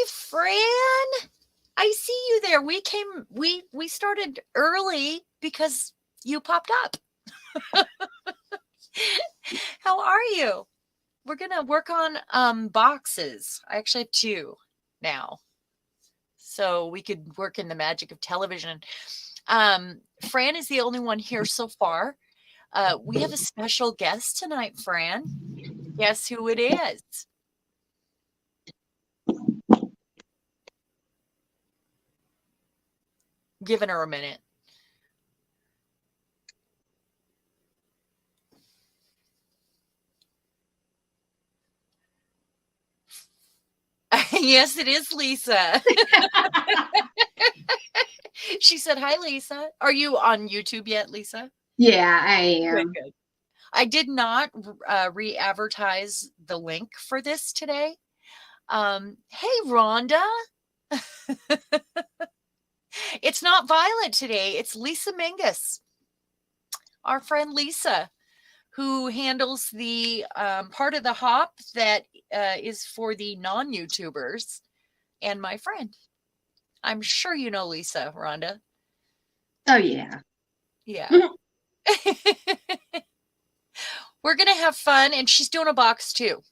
Hi, Fran. I see you there. We started early because you popped up. How are you? We're gonna work on boxes. I actually have two now. So we could work in the magic of television. Fran is the only one here so far. We have a special guest tonight, Fran. Guess who it is? Giving her a minute. Yes, it is Lisa. She said, "Hi, Lisa. Are you on YouTube yet, Lisa?" Yeah, I am. Good. I did not re-advertise the link for this today. Hey, Rhonda. It's not Violet today. It's Lisa Mingus, our friend Lisa, who handles the part of the hop that is for the non-YouTubers, and my friend. I'm sure you know Lisa, Rhonda. Oh, yeah. Yeah. We're going to have fun, and she's doing a box too.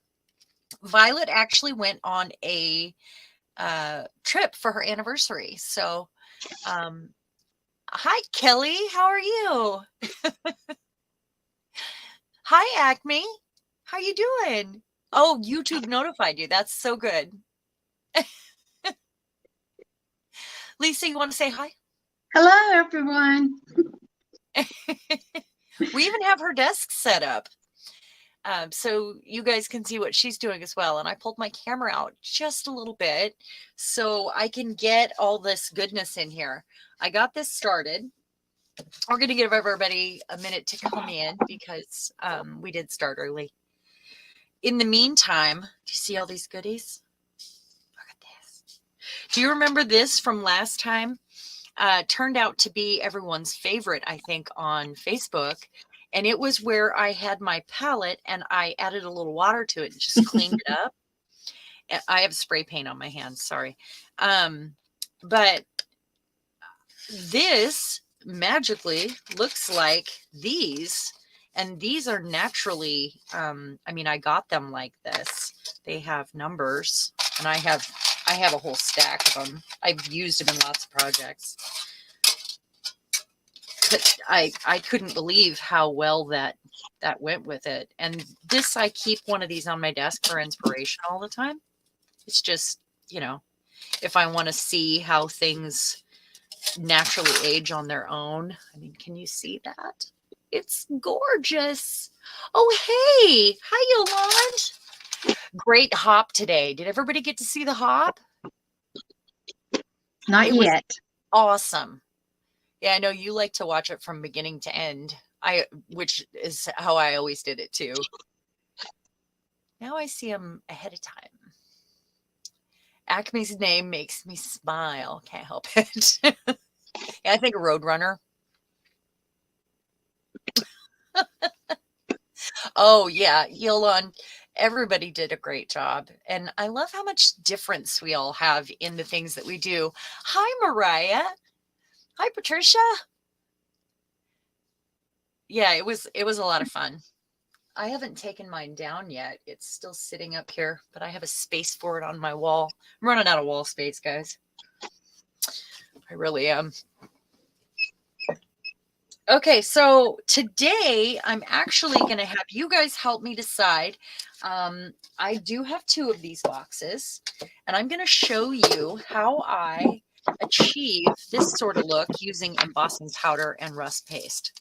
Violet actually went on a trip for her anniversary. So, hi, Kelly. How are you? Hi, Acme. How you doing? Oh, YouTube notified you. That's so good. Lisa, you want to say hi? Hello, everyone. We even have her desk set up. So you guys can see what she's doing as well. And I pulled my camera out just a little bit so I can get all this goodness in here. I got this started. We're going to give everybody a minute to come in because we did start early. In the meantime, do you see all these goodies? Look at this. Do you remember this from last time? Turned out to be everyone's favorite, I think, on Facebook. And it was where I had my palette and I added a little water to it and just cleaned it up. I have spray paint on my hands, sorry. But this magically looks like these, and these are naturally, I mean, I got them like this. They have numbers, and I have a whole stack of them. I've used them in lots of projects. But I couldn't believe how well that went with it. And this, I keep one of these on my desk for inspiration all the time. It's just, you know, if I want to see how things naturally age on their own. I mean, can you see that? It's gorgeous. Oh, hey. Hi, Yolande. Great hop today. Did everybody get to see the hop? Not yet. Awesome. Yeah, I know you like to watch it from beginning to end. Which is how I always did it too. Now I see them ahead of time. Acme's name makes me smile. Can't help it. Yeah, I think a Roadrunner. Oh, yeah, Yolande, everybody did a great job. And I love how much difference we all have in the things that we do. Hi, Mariah. Hi, Patricia. Yeah, it was a lot of fun. I haven't taken mine down yet. It's still sitting up here, but I have a space for it on my wall. I'm running out of wall space, guys. I really am. Okay, so today I'm actually going to have you guys help me decide. I do have two of these boxes, and I'm going to show you how I achieve this sort of look using embossing powder and rust paste.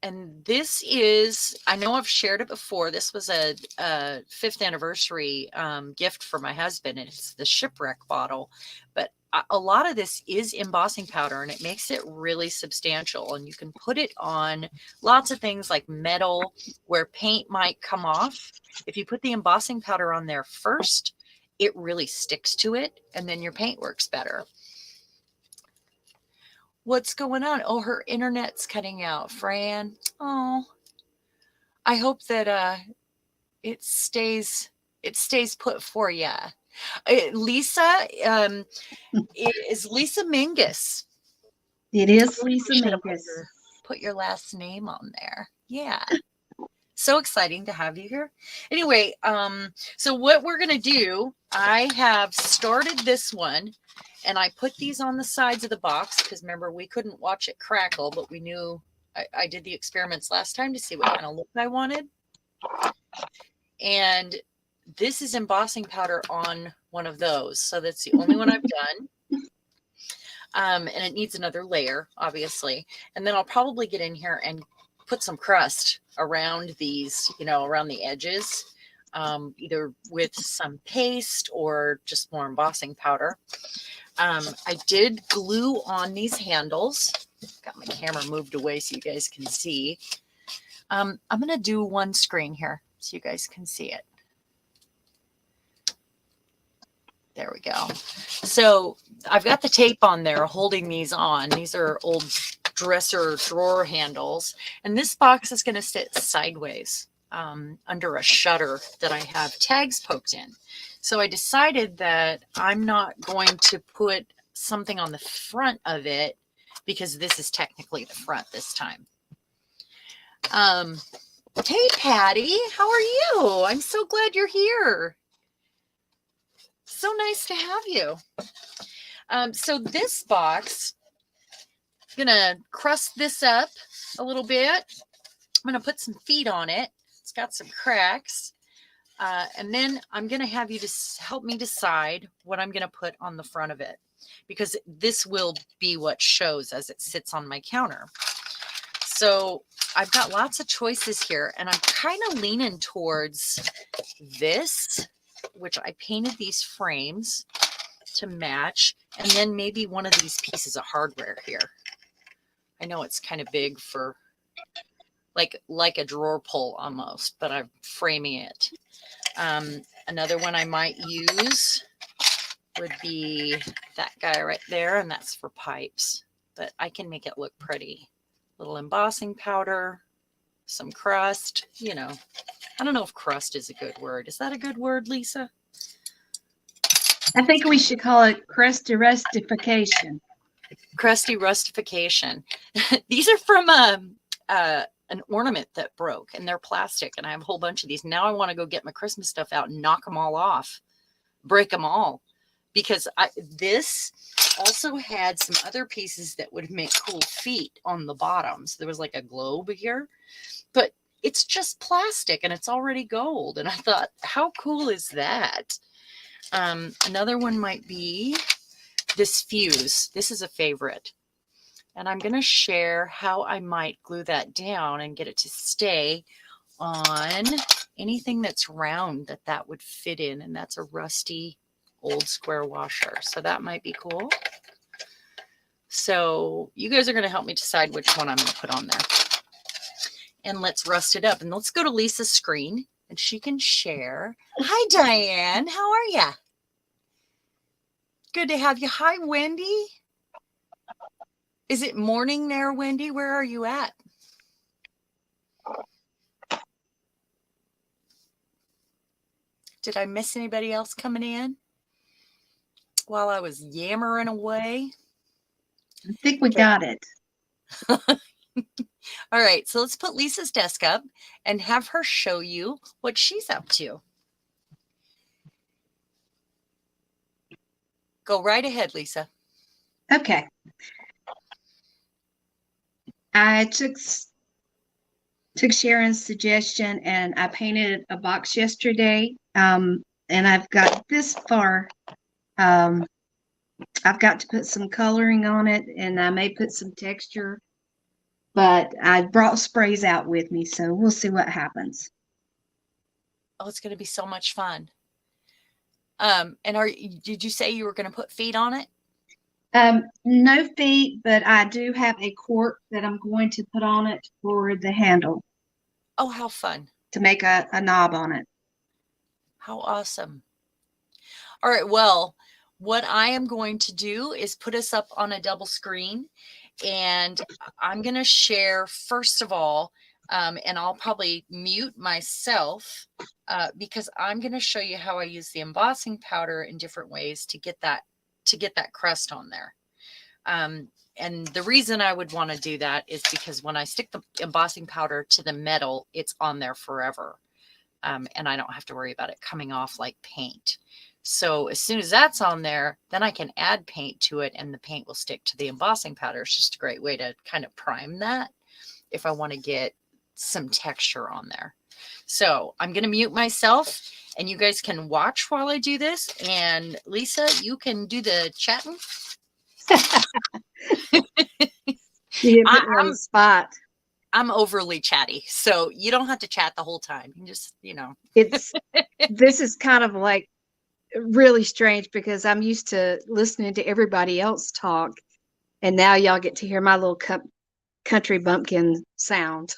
And this is, I know I've shared it before. This was a 5th anniversary gift for my husband, and it's the shipwreck bottle. But a lot of this is embossing powder, and it makes it really substantial. And you can put it on lots of things like metal where paint might come off. If you put the embossing powder on there first, it really sticks to it, and then your paint works better. What's going on? Oh, her internet's cutting out, Fran. Oh, I hope that it stays It stays put for you. Lisa, is Lisa Mingus. It is Lisa Should have Mingus. put your last name on there. Yeah. So exciting to have you here. Anyway, so what we're going to do, I have started this one and I put these on the sides of the box because remember, we couldn't watch it crackle, but we knew I did the experiments last time to see what kind of look I wanted. And this is embossing powder on one of those. So that's the only one I've done. And it needs another layer, obviously. And then I'll probably get in here and put some crust around these, around the edges, either with some paste or just more embossing powder. I did glue on these handles. Got my camera moved away so you guys can see. I'm going to do one screen here so you guys can see it. There we go. So I've got the tape on there holding these on. These are old dresser drawer handles. And this box is going to sit sideways under a shutter that I have tags poked in. So I decided that I'm not going to put something on the front of it because this is technically the front this time. Hey, Patty, how are you? I'm so glad you're here. So nice to have you. So this box, I'm gonna crust this up a little bit. I'm gonna put some feet on it. It's got some cracks. And then I'm gonna have you just help me decide what I'm gonna put on the front of it, because this will be what shows as it sits on my counter. So I've got lots of choices here, and I'm kind of leaning towards this, which I painted these frames to match, and then maybe one of these pieces of hardware here. I know it's kind of big for like a drawer pull almost, but I'm framing it. Another one I might use would be that guy right there, and that's for pipes, but I can make it look pretty. Little embossing powder, some crust, I don't know if crust is a good word. Is that a good word, Lisa? I think we should call it crusty rustification. Crusty rustification. These are from an ornament that broke, and they're plastic, and I have a whole bunch of these. Now I want to go get my Christmas stuff out and knock them all off, break them all, because this also had some other pieces that would make cool feet on the bottom. So there was like a globe here, but it's just plastic and it's already gold. And I thought, how cool is that? Another one might be this fuse. This is a favorite. And I'm going to share how I might glue that down and get it to stay on anything that's round that would fit in. And that's a rusty old square washer. So that might be cool. So you guys are going to help me decide which one I'm going to put on there. And let's rust it up. And let's go to Lisa's screen and she can share. Hi, Diane. How are you? Good to have you. Hi, Wendy. Is it morning there, Wendy? Where are you at? Did I miss anybody else coming in while I was yammering away? I think we got it. All right, so let's put Lisa's desk up and have her show you what she's up to. Go right ahead, Lisa. Okay. I took Sharon's suggestion and I painted a box yesterday. And I've got this far. I've got to put some coloring on it, and I may put some texture, but I brought sprays out with me, so we'll see what happens. Oh, it's going to be so much fun. And did you say you were going to put feet on it? No feet, but I do have a cork that I'm going to put on it for the handle. Oh, how fun. To make a knob on it. How awesome. All right, well, what I am going to do is put us up on a double screen, and I'm going to share, first of all, And I'll probably mute myself because I'm going to show you how I use the embossing powder in different ways to get that crust on there. And the reason I would want to do that is because when I stick the embossing powder to the metal, it's on there forever. And I don't have to worry about it coming off like paint. So as soon as that's on there, then I can add paint to it and the paint will stick to the embossing powder. It's just a great way to kind of prime that if I want to get some texture on there. So I'm going to mute myself and you guys can watch while I do this. And Lisa, you can do the chatting. You put me on the spot. I'm overly chatty, so you don't have to chat the whole time. You just, This is kind of like really strange because I'm used to listening to everybody else talk, and now y'all get to hear my little country bumpkin sound,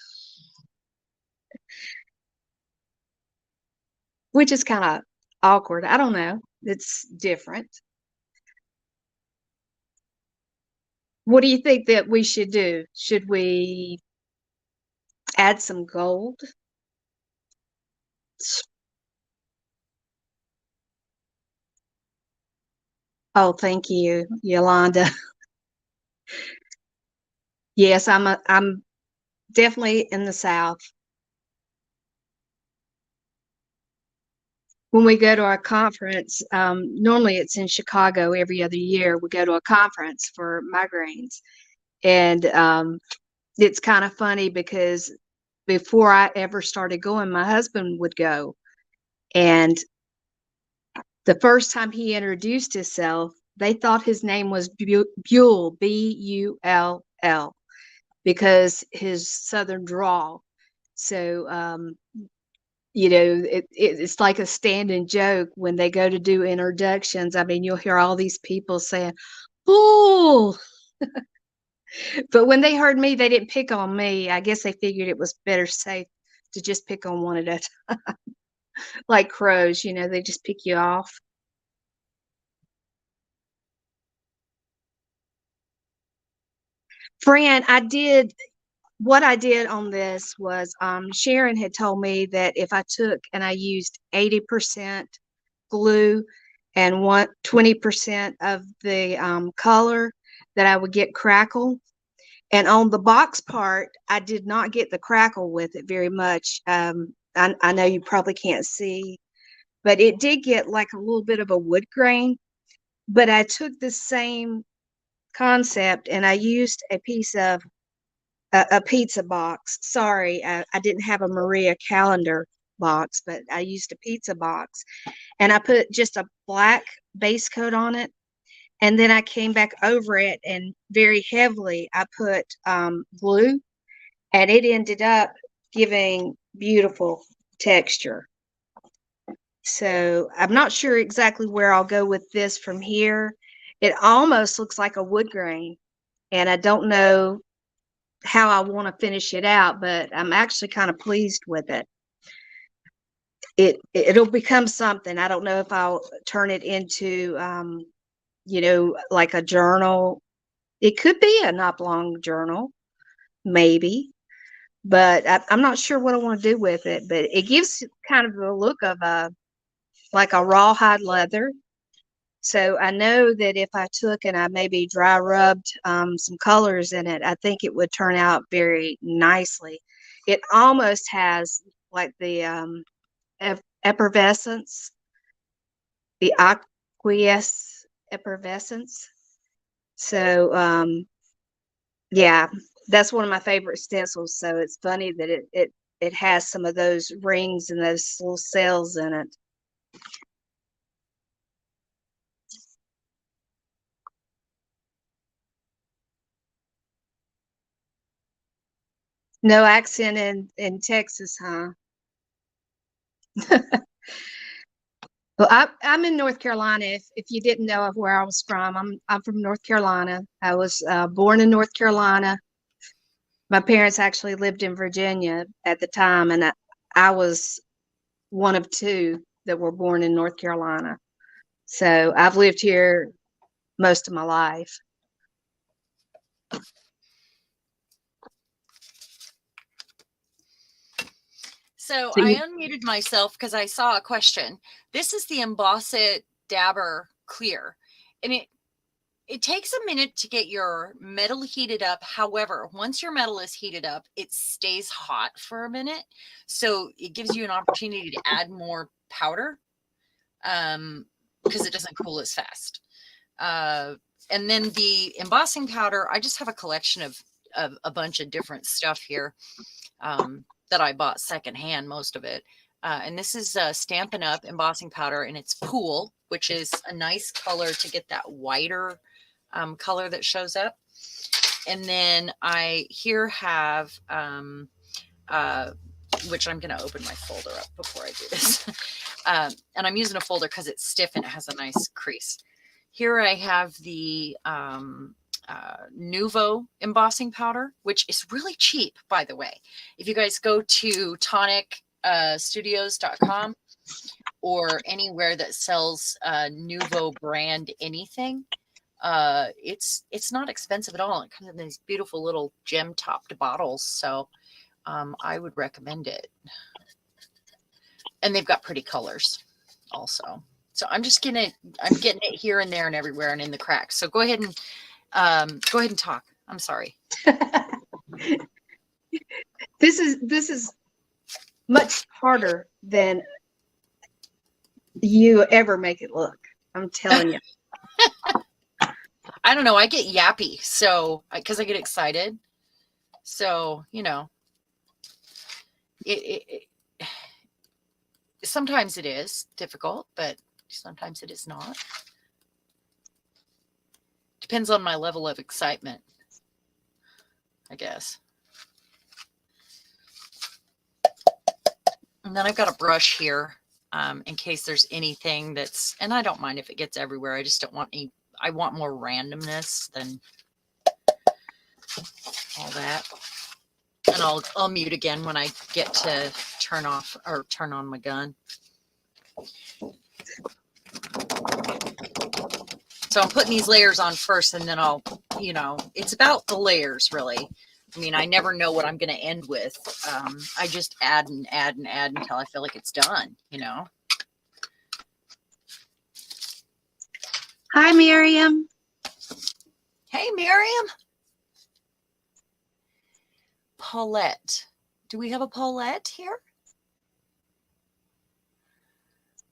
which is kind of awkward. I don't know. It's different. What do you think that we should do? Should we add some gold? Oh, thank you, Yolanda. Yes, I'm definitely in the South. When we go to a conference, normally it's in Chicago every other year. We go to a conference for migraines, and it's kind of funny because before I ever started going, my husband would go, and the first time he introduced himself, they thought his name was Buell, Bull, because his Southern drawl. So, it's like a standing joke when they go to do introductions. I mean, you'll hear all these people saying, Bull. But when they heard me, they didn't pick on me. I guess they figured it was better safe to just pick on one at a time. Like crows, they just pick you off. Fran, what I did on this was Sharon had told me that if I took and I used 80% glue and 20% of the color, that I would get crackle. And on the box part, I did not get the crackle with it very much. I know you probably can't see, but it did get like a little bit of a wood grain. But I took the same concept and I used a piece of a pizza box. Sorry, I didn't have a Maria calendar box, but I used a pizza box and I put just a black base coat on it. And then I came back over it and very heavily I put glue, and it ended up giving beautiful texture. So I'm not sure exactly where I'll go with this from here. It almost looks like a wood grain, and I don't know how I want to finish it out, but I'm actually kind of pleased with it. It'll become something. I don't know if I'll turn it into like a journal. It could be an oblong journal, maybe, but I'm not sure what I want to do with it. But it gives kind of the look of like a rawhide leather. So I know that if I took and I maybe dry rubbed some colors in it, I think it would turn out very nicely. It almost has like the effervescence, the aqueous effervescence. So yeah, that's one of my favorite stencils. So it's funny that it has some of those rings and those little cells in it. No accent in Texas, huh? Well, I'm in North Carolina. If you didn't know of where I was from, I'm from North Carolina. I was born in North Carolina. My parents actually lived in Virginia at the time, and I was one of two that were born in North Carolina. So I've lived here most of my life. So So I you, unmuted myself because I saw a question. This is the Emboss It Dabber Clear, and it takes a minute to get your metal heated up. However, once your metal is heated up, it stays hot for a minute. So it gives you an opportunity to add more powder because it doesn't cool as fast. And then the embossing powder, I just have a collection of a bunch of different stuff here that I bought secondhand, most of it. And this is Stampin' Up! Embossing powder, and it's Pool, which is a nice color to get that whiter color that shows up. And then I here have, which I'm going to open my folder up before I do this. And I'm using a folder because it's stiff and it has a nice crease. Here I have the Nuvo embossing powder, which is really cheap, by the way. If you guys go to tonicstudios.com or anywhere that sells Nuvo brand anything, it's not expensive at all. It comes in these beautiful little gem topped bottles. So I would recommend it. And they've got pretty colors also. So I'm getting it here and there and everywhere and in the cracks. So go ahead and talk. I'm sorry. this is much harder than you ever make it look. I'm telling you. I don't know. I get yappy, so because I get excited. So it sometimes it is difficult, but sometimes it is not. Depends on my level of excitement, I guess. And then I've got a brush here in case there's anything that's, and I don't mind if it gets everywhere. I just don't want any, I want more randomness than all that. And I'll mute again when I get to turn off or turn on my gun. So I'm putting these layers on first, and then I'll, it's about the layers, really. I mean, I never know what I'm going to end with. I just add and add and add until I feel like it's done, Hi, Miriam. Hey, Miriam. Paulette. Do we have a Paulette here?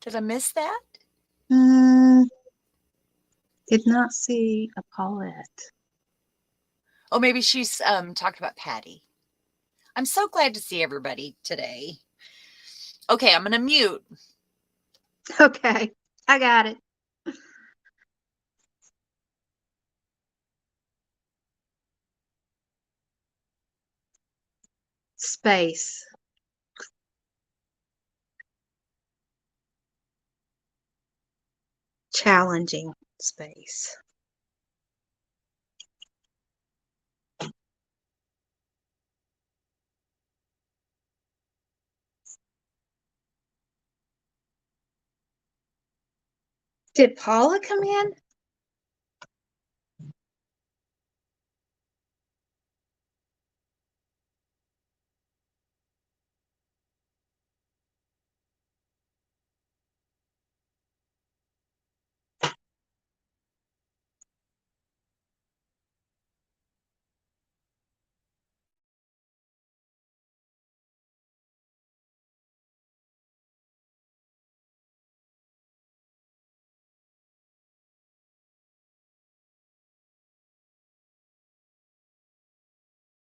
Did I miss that? Did not see a Paulette. Oh, maybe she's talking about Patty. I'm so glad to see everybody today. Okay, I'm going to mute. Okay, I got it. Space. Challenging space. Did Paula come in?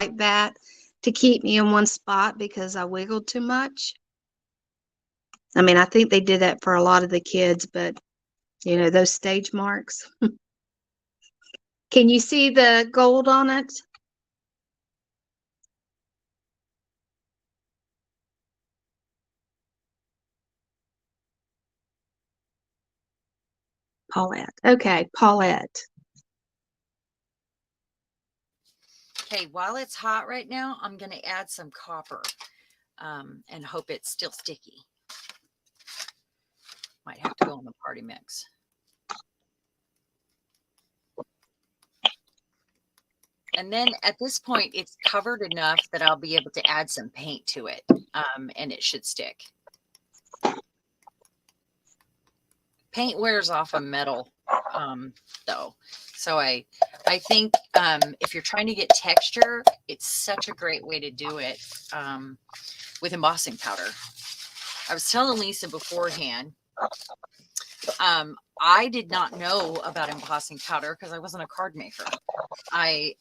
Like that to keep me in one spot because I wiggled too much. I mean, I think they did that for a lot of the kids, but those stage marks. Can you see the gold on it? Paulette. Okay, Paulette. Okay, while it's hot right now, I'm going to add some copper and hope it's still sticky. Might have to go in the party mix. And then at this point, it's covered enough that I'll be able to add some paint to it, and it should stick. Paint wears off a metal, though. So I think if you're trying to get texture, it's such a great way to do it with embossing powder. I was telling Lisa beforehand, I did not know about embossing powder because I wasn't a card maker. I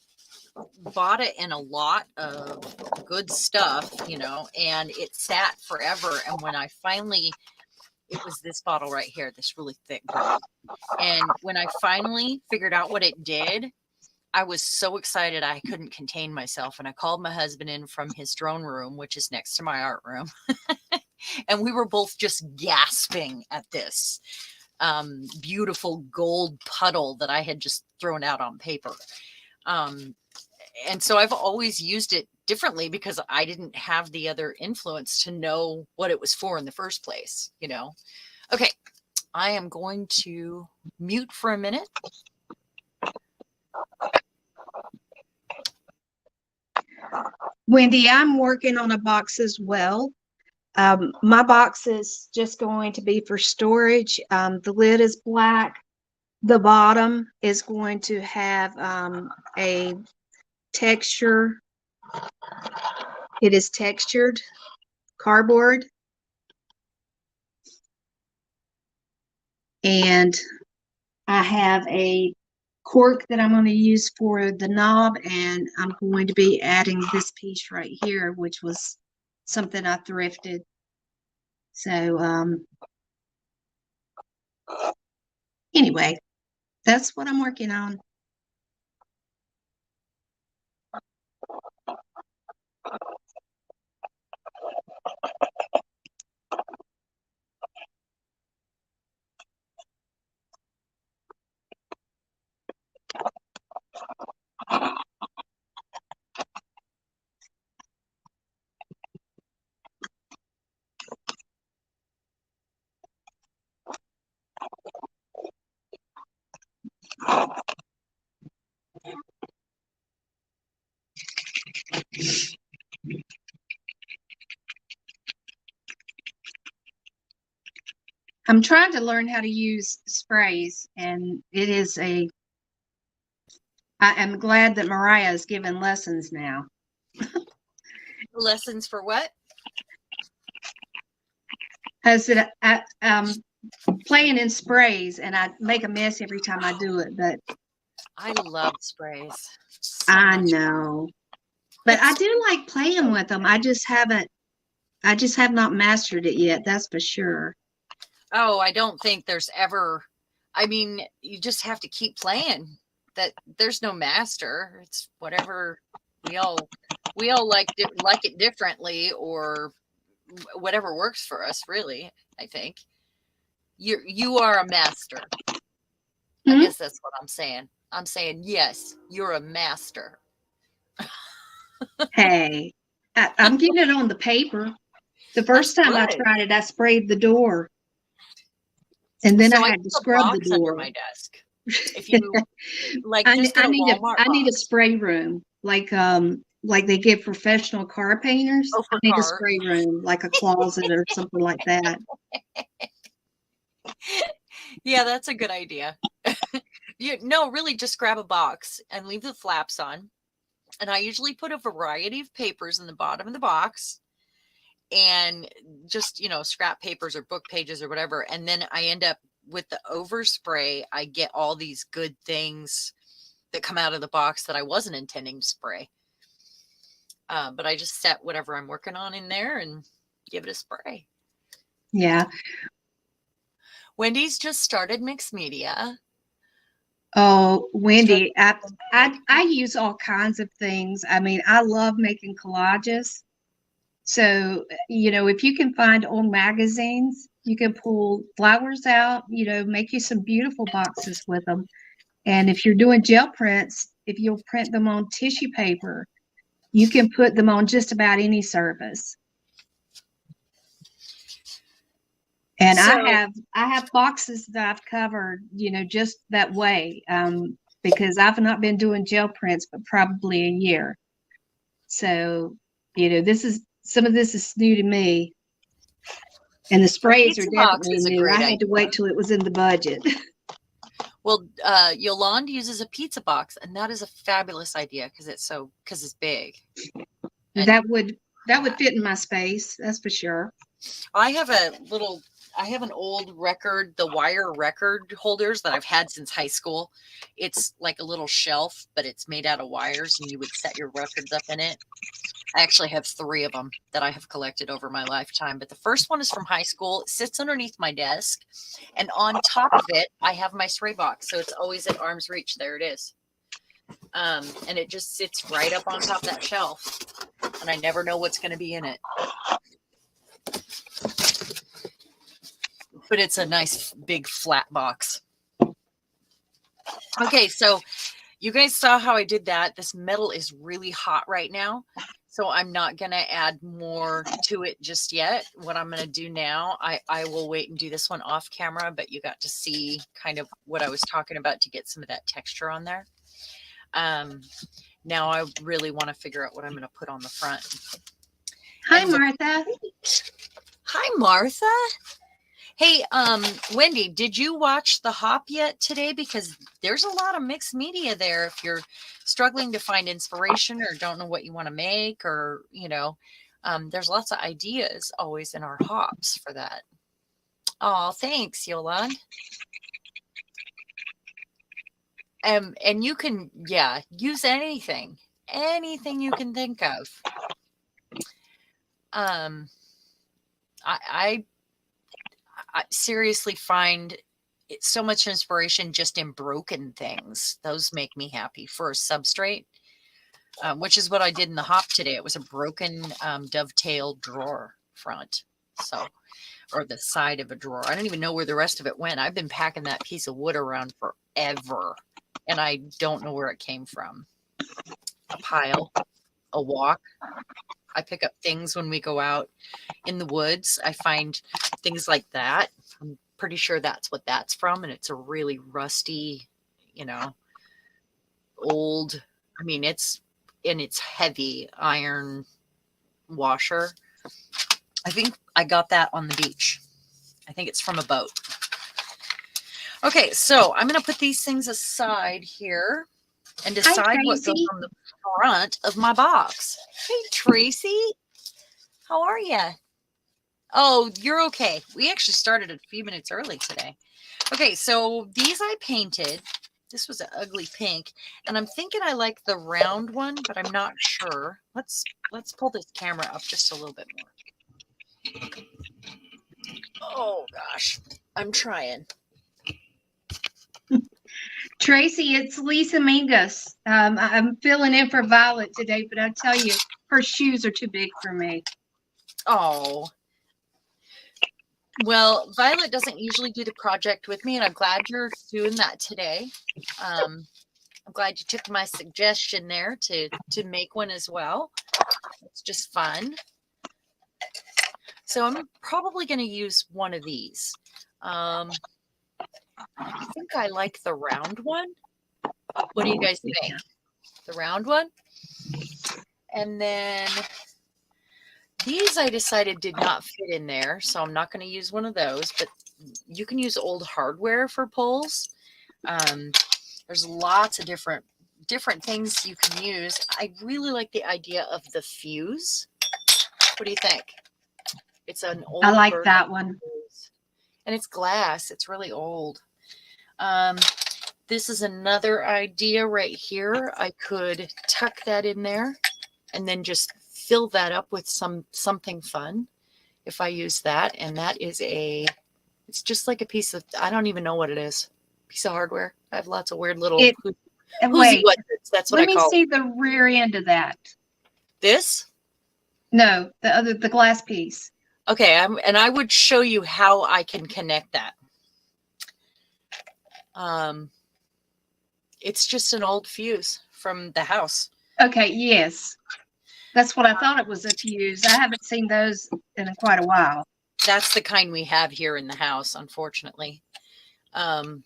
bought it in a lot of good stuff, you know, and it sat forever. And when I finally, it was this bottle right here, this really thick gold. And when I finally figured out what it did, I was so excited I couldn't contain myself. And I called my husband in from his drone room, which is next to my art room. And we were both just gasping at this beautiful gold puddle that I had just thrown out on paper. And so I've always used it differently because I didn't have the other influence to know what it was for in the first place, you know? Okay, I am going to mute for a minute. Wendy, I'm working on a box as well. My box is just going to be for storage. The lid is black. The bottom is going to have a texture. It is textured cardboard. And I have a cork that I'm going to use for the knob, and I'm going to be adding this piece right here, which was something I thrifted. So anyway, that's what I'm working on. I'm trying to learn how to use sprays, and it is I am glad that Mariah is giving lessons now. Lessons for what? As it playing in sprays, and I make a mess every time I do it, but I love sprays. So I much. know. But I do like playing with them. I just have not mastered it yet, that's for sure. Oh, I don't think there's ever, I mean, you just have to keep playing. That there's no master. It's whatever we all like it differently, or whatever works for us, really. I think you are a master. I guess that's what I'm saying. I'm saying, yes, you're a master. Hey, I'm getting it on the paper. The first time I tried it, I sprayed the door. And then So I had to scrub the door under my desk. If you like, I just get a need Walmart I need a box. spray room like they give professional car painters. Oh, for I need a car. spray room, like a closet or something like that. Yeah, that's a good idea. No, really, just grab a box and leave the flaps on. And I usually put a variety of papers in the bottom of the box, and just, you know, scrap papers or book pages or whatever. And then I end up with the overspray. I get all these good things that come out of the box that I wasn't intending to spray. But I just set whatever I'm working on in there and give it a spray. Yeah. Wendy's just started mixed media. Oh, Wendy, I use all kinds of things. I mean, I love making collages. So, you know, if you can find old magazines, you can pull flowers out, you know, make you some beautiful boxes with them. And if you're doing gel prints, if you'll print them on tissue paper, you can put them on just about any surface. And so, I have boxes that I've covered, you know, just that way, because I've not been doing gel prints but probably a year. So, some of this is new to me. And the A sprays are pizza box definitely is a new. great I had to idea. wait till it was in the budget. Well, Yolande uses a pizza box, and that is a fabulous idea because it's big. And That would fit in my space, that's for sure. I have an old record, the wire record holders that I've had since high school. It's like a little shelf, but it's made out of wires, and you would set your records up in it. I actually have 3 of them that I have collected over my lifetime. But the first one is from high school. It sits underneath my desk. And on top of it, I have my spray box. So it's always at arm's reach. There it is. And it just sits right up on top of that shelf. And I never know what's going to be in it. But it's a nice big flat box. Okay, so you guys saw how I did that. This metal is really hot right now. So I'm not going to add more to it just yet. What I'm going to do now, I will wait and do this one off camera, but you got to see kind of what I was talking about to get some of that texture on there. Now I really want to figure out what I'm going to put on the front. Hi, Martha. Hi, Martha. Hey, Wendy, did you watch The Hop yet today? Because there's a lot of mixed media there. If you're struggling to find inspiration or don't know what you want to make, or, there's lots of ideas always in our hops for that. Oh, thanks, Yolande. And you can, use anything you can think of. I seriously find so much inspiration just in broken things. Those make me happy for a substrate, which is what I did in the hop today. It was a broken dovetail drawer front. Or the side of a drawer. I don't even know where the rest of it went. I've been packing that piece of wood around forever, and I don't know where it came from. A pile, a walk. I pick up things when we go out in the woods. I find things like that. I'm pretty sure that's what that's from. And it's a really rusty, old, it's heavy iron washer. I think I got that on the beach. I think it's from a boat. Okay, so I'm going to put these things aside here and decide what goes on the front of my box. Hey, Tracy. How are you? Oh, you're okay. We actually started a few minutes early today. Okay, so these I painted. This was an ugly pink, and I'm thinking I like the round one, but I'm not sure. Let's pull this camera up just a little bit more. Oh gosh, I'm trying. Tracy, it's Lisa Mingus. I'm filling in for Violet today, but I tell you, her shoes are too big for me. Oh. Well, Violet doesn't usually do the project with me, and I'm glad you're doing that today. I'm glad you took my suggestion there to make one as well. It's just fun. So I'm probably going to use one of these. I think I like the round one. What do you guys think? The round one? And then these I decided did not fit in there, so I'm not going to use one of those, but you can use old hardware for pulls. There's lots of different things you can use. I really like the idea of the fuse. What do you think? It's an old I like that one. Fuse. And it's glass. It's really old. This is another idea right here. I could tuck that in there and then just fill that up with something fun if I use that. And that is it's just like a piece of, I don't even know what it is. Piece of hardware. I have lots of weird little wait, that's what I call it. Let me see the rear end of that. This? No, the glass piece. Okay, and I would show you how I can connect that. It's just an old fuse from the house. Okay, yes. That's what I thought it was, a fuse. I haven't seen those in quite a while. That's the kind we have here in the house, unfortunately. And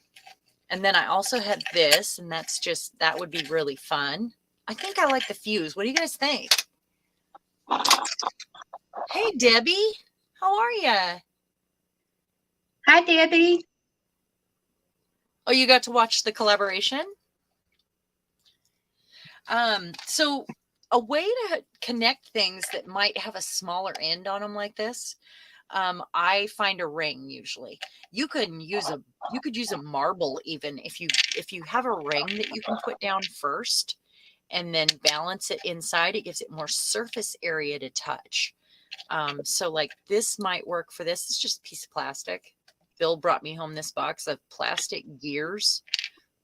And then I also had this, and that would be really fun. I think I like the fuse. What do you guys think? Hey, Debbie, how are you? Hi, Debbie. Oh, you got to watch the collaboration? So a way to connect things that might have a smaller end on them like this, I find a ring usually. You could use a marble even if you have a ring that you can put down first and then balance it inside. It gives it more surface area to touch. So like this might work for this. It's just a piece of plastic. Bill brought me home this box of plastic gears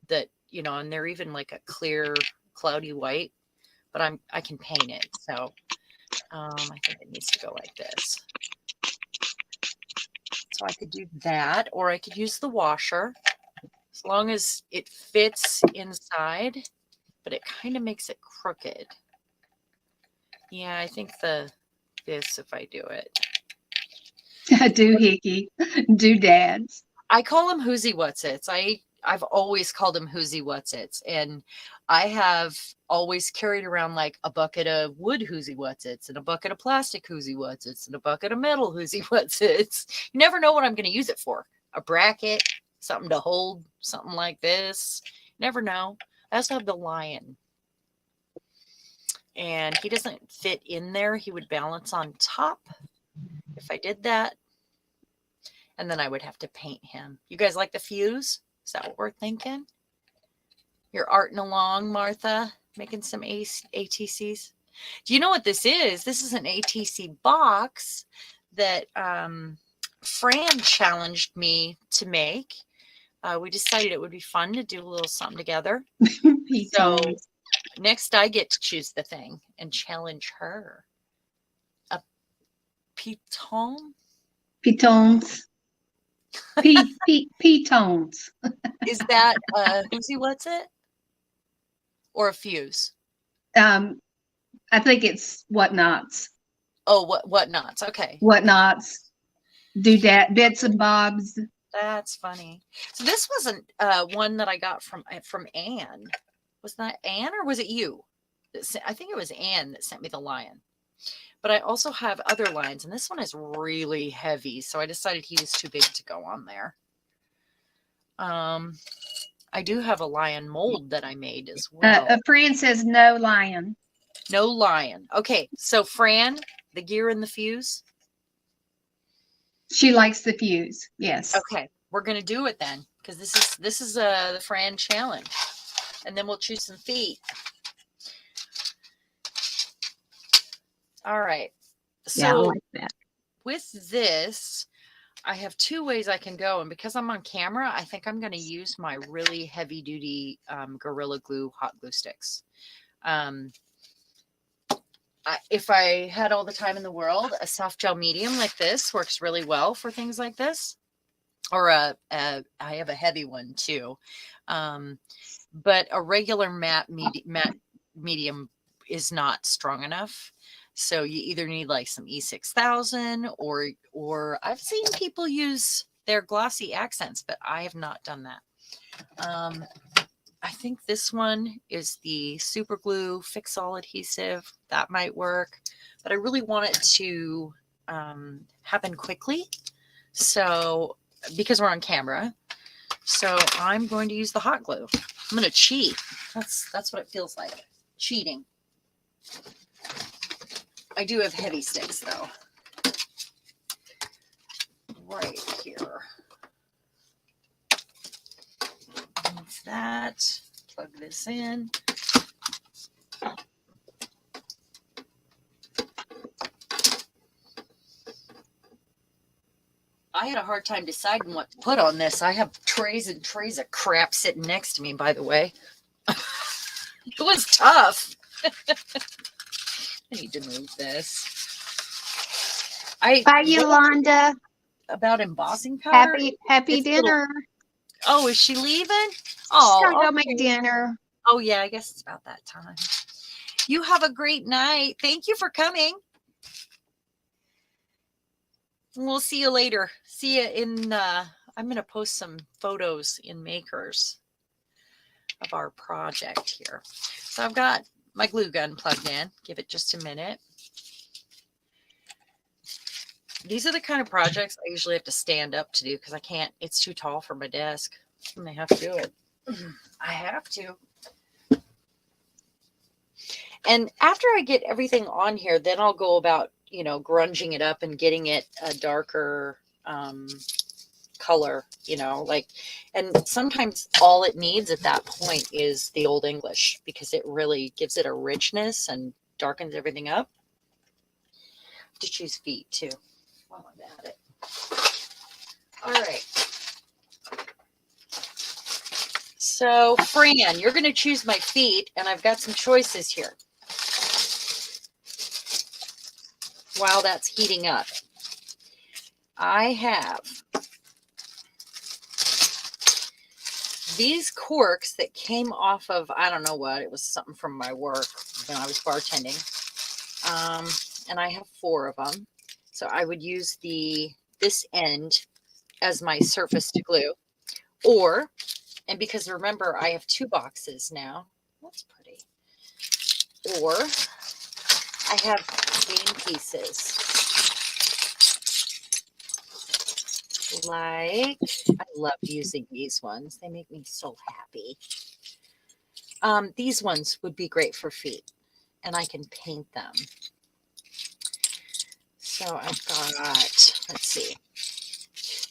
that, and they're even like a clear, cloudy white, but I can paint it. So I think it needs to go like this. So I could do that, or I could use the washer as long as it fits inside, but it kind of makes it crooked. Yeah, I think this, if I do it. Doohickey, doodads. I call them Whoosie Whatsits. I've always called them Whoosie Whatsits, and I have always carried around like a bucket of wood Whoosie Whatsits and a bucket of plastic Whoosie Whatsits and a bucket of metal Whoosie Whatsits. You never know what I'm going to use it for. A bracket, something to hold, something like this. Never know. I also have the lion, and he doesn't fit in there. He would balance on top if I did that. And then I would have to paint him. You guys like the fuse? Is that what we're thinking? You're arting along, Martha, making some ATCs. Do you know what this is? This is an ATC box that Fran challenged me to make. We decided it would be fun to do a little something together. So next I get to choose the thing and challenge her. A piton? Pitons. Pitons. Is that Whoosie Whatsit? Or a fuse? I think it's whatnots. Oh, whatnots. Okay. Whatnots. Doodad, bits and bobs. That's funny. So this wasn't one that I got from Anne. Was that Anne or was it you? I think it was Anne that sent me the lion. But I also have other lions, and this one is really heavy, so I decided he was too big to go on there. I do have a lion mold that I made as well. Fran says no lion. No lion. Okay, so Fran, the gear and the fuse. She likes the fuse. Yes. Okay, we're gonna do it then, because this is the Fran challenge, and then we'll choose some feet. All right. So yeah, I like that. With this, I have two ways I can go, and because I'm on camera, I think I'm going to use my really heavy-duty Gorilla Glue hot glue sticks. If I had all the time in the world, a soft gel medium like this works really well for things like this. Or I have a heavy one too. But a regular matte medium is not strong enough. So you either need like some E6000 or I've seen people use their glossy accents, but I have not done that. I think this one is the super glue fix-all adhesive. That might work, but I really want it to happen quickly. So because we're on camera, so I'm going to use the hot glue. I'm going to cheat. That's what it feels like. Cheating. I do have heavy sticks though. Right here. Move that. Plug this in. I had a hard time deciding what to put on this. I have trays and trays of crap sitting next to me, by the way. It was tough. I need to move this. Bye, Yolanda. About embossing powder. Happy dinner. Oh, is she leaving? Oh, she's gonna go make dinner. Oh yeah, I guess it's about that time. You have a great night. Thank you for coming. We'll see you later. See you in I'm going to post some photos in Makers of our project here. So I've got my glue gun plugged in. Give it just a minute. These are the kind of projects I usually have to stand up to do because I can't, it's too tall for my desk. And I have to do it. I have to. And after I get everything on here, then I'll go about, you know, grunging it up and getting it a darker color, you know, like, and sometimes all it needs at that point is the Old English because it really gives it a richness and darkens everything up. To choose feet too while I'm at it. All right. So Fran, you're going to choose my feet, and I've got some choices here while that's heating up. I have these corks that came off of, I don't know what, it was something from my work when I was bartending. And I have 4 of them. So I would use this end as my surface to glue. Or, and because remember, I have 2 boxes now. That's pretty. Or I have game pieces. Like, I love using these ones. They make me so happy. These ones would be great for feet, and I can paint them. So I've got, let's see.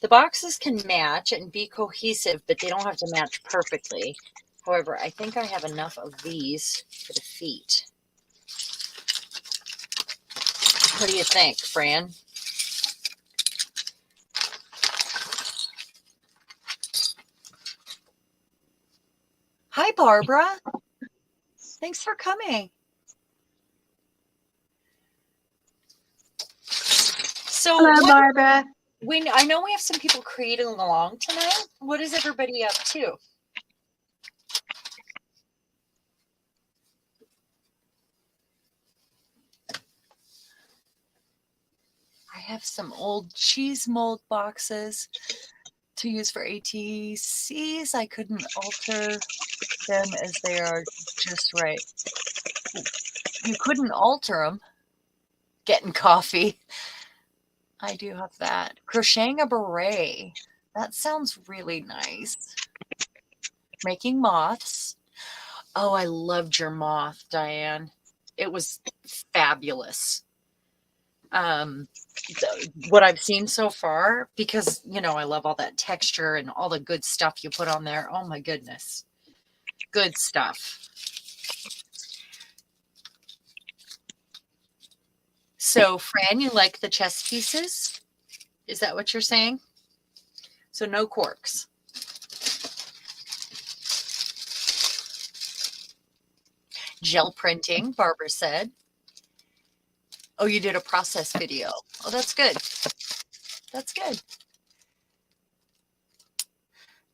The boxes can match and be cohesive, but they don't have to match perfectly. However, I think I have enough of these for the feet. What do you think, Fran? Hi, Barbara. Thanks for coming. So Hello, Barbara. I know we have some people creating along tonight. What is everybody up to? I have some old cheese mold boxes to use for ATCs. I couldn't alter them as they are just right. You couldn't alter them. Getting coffee. I do have that. Crocheting a beret. That sounds really nice. Making moths. Oh, I loved your moth, Diane. It was fabulous. What I've seen so far, because, you know, I love all that texture and all the good stuff you put on there. Oh my goodness. Good stuff. So, Fran, you like the chess pieces? Is that what you're saying? So no corks. Gel printing, Barbara said. Oh, you did a process video. Oh, that's good. That's good.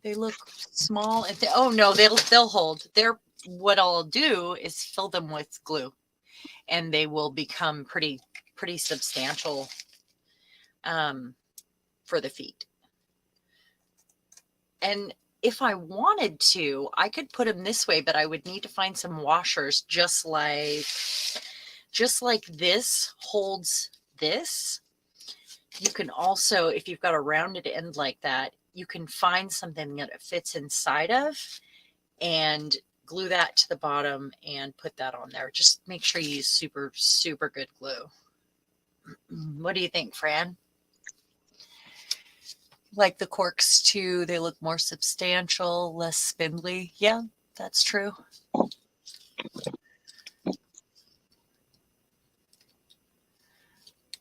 They look small. And oh no, they'll hold. What I'll do is fill them with glue, and they will become pretty substantial for the feet. And if I wanted to, I could put them this way, but I would need to find some washers just like this holds this. You can also, if you've got a rounded end like that, you can find something that it fits inside of and glue that to the bottom and put that on there. Just make sure you use super, super good glue. What do you think, Fran? Like the corks too, they look more substantial, less spindly. Yeah, that's true.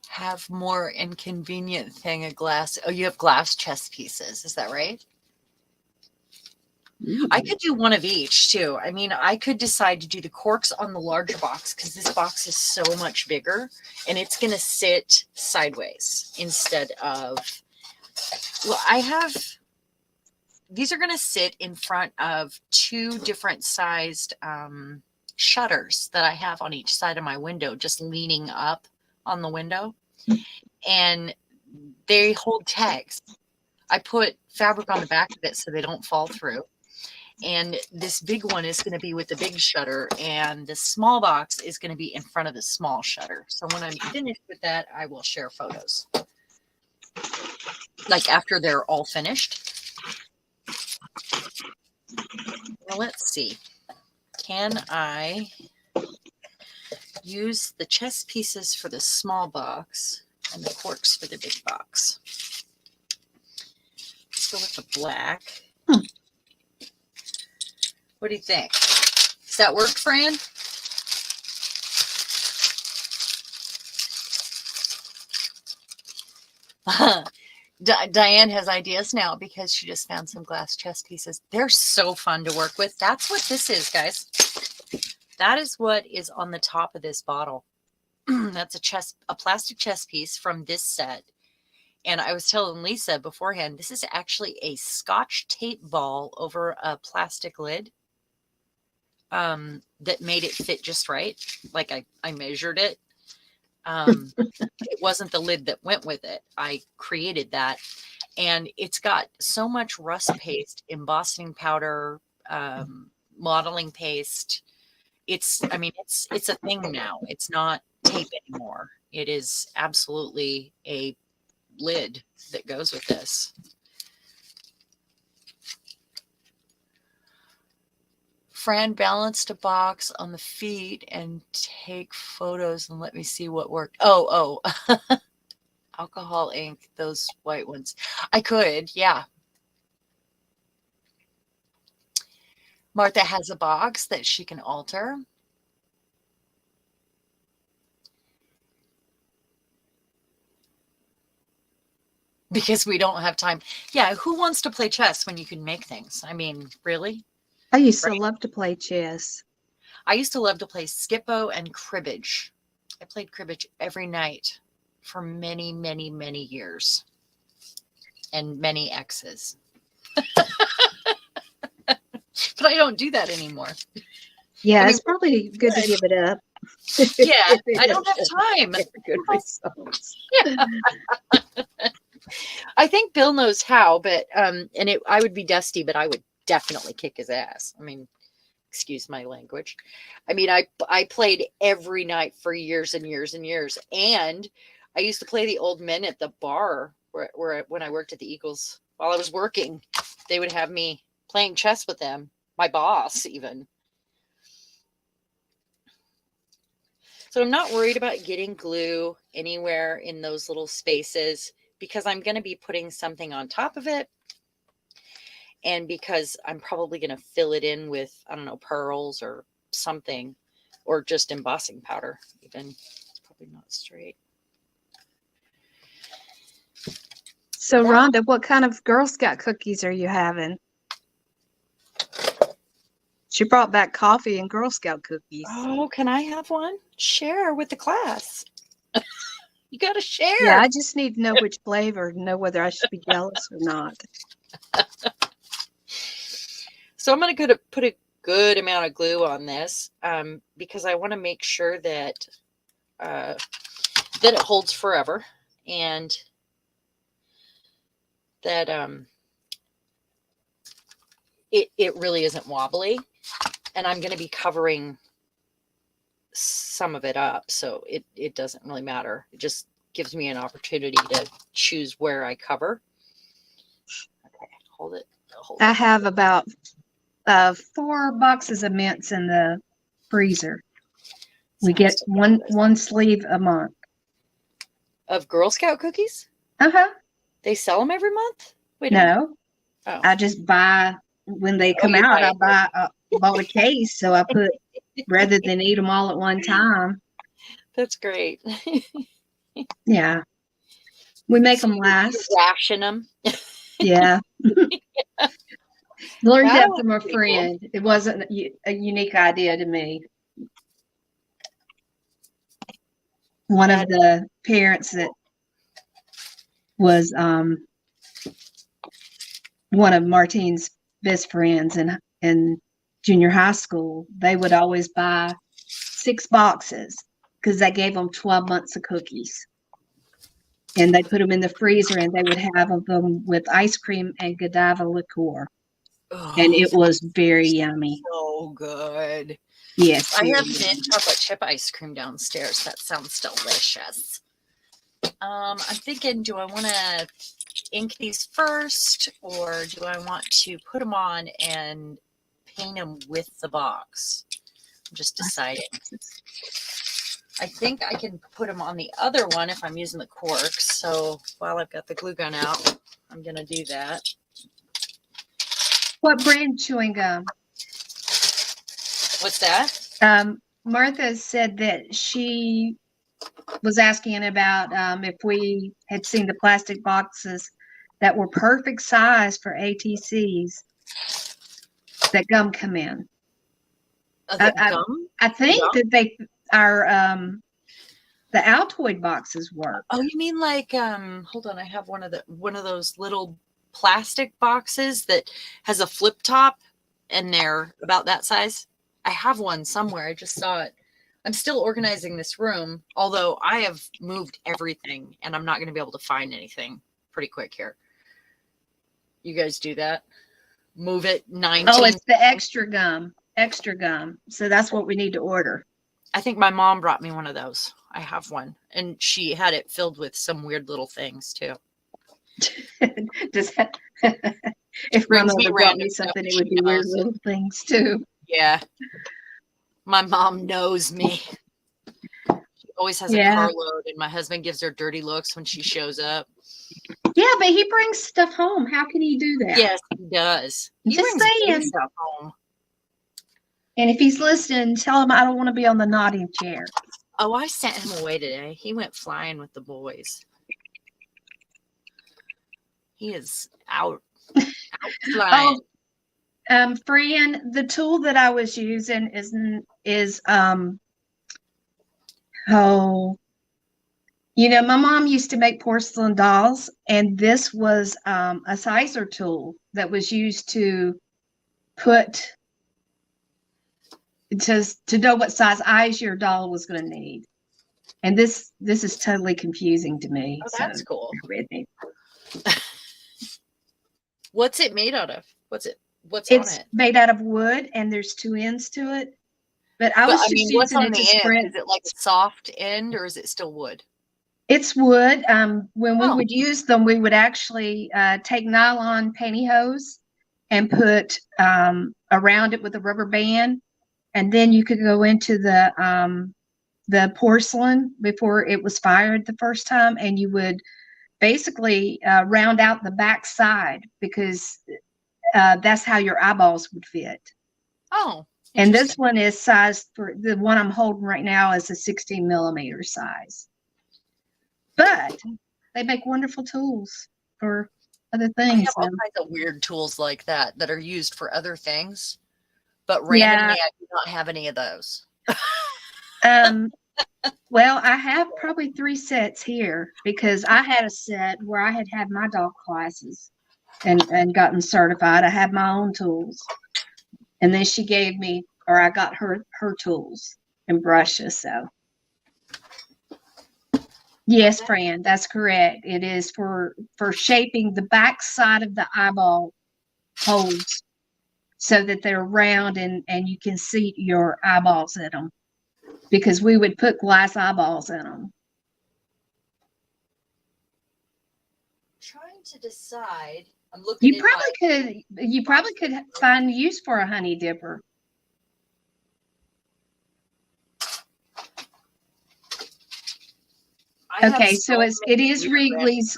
Have more inconvenient thing, a glass. Oh, you have glass chess pieces. Is that right? I could do one of each too. I mean, I could decide to do the corks on the larger box because this box is so much bigger and it's going to sit sideways instead of, well, these are going to sit in front of 2 different sized shutters that I have on each side of my window, just leaning up on the window, and they hold tags. I put fabric on the back of it so they don't fall through. And this big one is going to be with the big shutter, and the small box is going to be in front of the small shutter. So when I'm finished with that, I will share photos. Like after they're all finished. Well, let's see. Can I use the chess pieces for the small box and the corks for the big box? Let's go with the black. What do you think? Does that work, Fran? Diane has ideas now because she just found some glass chess pieces. They're so fun to work with. That's what this is, guys. That is what is on the top of this bottle. That's a plastic chess piece from this set. And I was telling Lisa beforehand, this is actually a Scotch tape ball over a plastic lid. That made it fit just right. Like I measured it. It wasn't the lid that went with it. I created that. And it's got so much rust paste, embossing powder, modeling paste. I mean, it's a thing now. It's not tape anymore. It is absolutely a lid that goes with this. Fran balanced a box on the feet and take photos and let me see what worked. Oh, alcohol ink, those white ones. I could, yeah. Martha has a box that she can alter. Because we don't have time. Yeah, who wants to play chess when you can make things? I mean, really? I used to love to play chess. I used to love to play Skippo and cribbage. I played cribbage every night for many, many, many years. And many exes. But I don't do that anymore. Yeah, it's probably good to give it up. Yeah, I don't have time. Good results. Yeah. I think Bill knows how, but I would be dusty, but I would definitely kick his ass. I mean, excuse my language. I mean, I played every night for years and years and years. And I used to play the old men at the bar where when I worked at the Eagles. While I was working, they would have me playing chess with them, my boss even. So I'm not worried about getting glue anywhere in those little spaces because I'm going to be putting something on top of it. And because I'm probably going to fill it in with, I don't know, pearls or something, or just embossing powder even. It's probably not straight. So Rhonda, what kind of Girl Scout cookies are you having? She brought back coffee and Girl Scout cookies. Oh, can I have one? Share with the class. You got to share. Yeah, I just need to know which flavor to know whether I should be jealous or not. So I'm going to put a good amount of glue on this because I want to make sure that that it holds forever and that it really isn't wobbly. And I'm going to be covering some of it up, so it doesn't really matter. It just gives me an opportunity to choose where I cover. Okay, hold it. I have about 4 boxes of mints in the freezer. We get one sleeve a month. Of Girl Scout cookies? Uh-huh. They sell them every month? Wait a No. minute. Oh. I just buy, when they come out, I bought a case, so I put, rather than eat them all at one time. That's great. Yeah. We make them last. Ration them. Yeah. Learned that from a Cool. friend. It wasn't a unique idea to me. One of the parents that was one of Martine's best friends in junior high school, they would always buy 6 boxes because they gave them 12 months of cookies. and they put them in the freezer, and they would have them with ice cream and Godiva liqueur. And Oh, it was very yummy. so good. Yes, I very have yummy. mint chocolate chip ice cream downstairs. That sounds delicious. I'm thinking, do I want to ink these first, or do I want to put them on and paint them with the box? I'm just deciding. I think I can put them on the other one if I'm using the corks. So while I've got the glue gun out, I'm going to do that. What brand chewing gum? What's that? Martha said that she was asking about if we had seen the plastic boxes that were perfect size for ATCs that gum come in. Gum? I think Gum? that they are the Altoid boxes work. Oh, you mean like hold on, I have one of those little plastic boxes that has a flip top and they're about that size. I have one somewhere. I just saw it. I'm still organizing this room, although I have moved everything and I'm not going to be able to find anything pretty quick here. You guys do that? Move it 19. Oh, it's the extra gum. Extra gum. So that's what we need to order. I think my mom brought me one of those. I have one, and she had it filled with some weird little things too. Just if my Brings me mother brought me random stuff something, it she would be weird knows. little things too. Yeah. My mom knows me. She always has a Yeah. carload, and my husband gives her dirty looks when she shows up. Yeah, but he brings stuff home. How can he do that? Yes, he does. He Just brings big saying. stuff home. And if he's listening, tell him I don't want to be on the naughty chair. Oh, I sent him away today. He went flying with the boys. He is out flying. Fran, the tool that I was using is my mom used to make porcelain dolls, and this was a sizer tool that was used to put to know what size eyes your doll was going to need. And this is totally confusing to me. Oh, that's cool. With me. What's it made out of? What's on it? It's made out of wood, and there's two ends to it. But I was just what's using on it to the spread. end? Is it like a soft end, or is it still wood? It's wood. When we would use them, we would actually take nylon pantyhose and put around it with a rubber band, and then you could go into the porcelain before it was fired the first time, and you would basically round out the back side, because that's how your eyeballs would fit. Oh, and this one is sized for the one I'm holding right now is a 16 millimeter size. But they make wonderful tools for other things. I have all kinds of weird tools like that are used for other things, but randomly I do not have any of those. Well, I have probably 3 sets here, because I had a set where I had my doll classes and gotten certified. I had my own tools, and then she gave me, or I got her tools and brushes. So yes, Fran, that's correct. It is for shaping the back side of the eyeball holes so that they're round and you can see your eyeballs in them, because we would put glass eyeballs in them. Trying to decide. I'm looking. You probably could find use for a honey dipper. Okay, so it is Wrigley's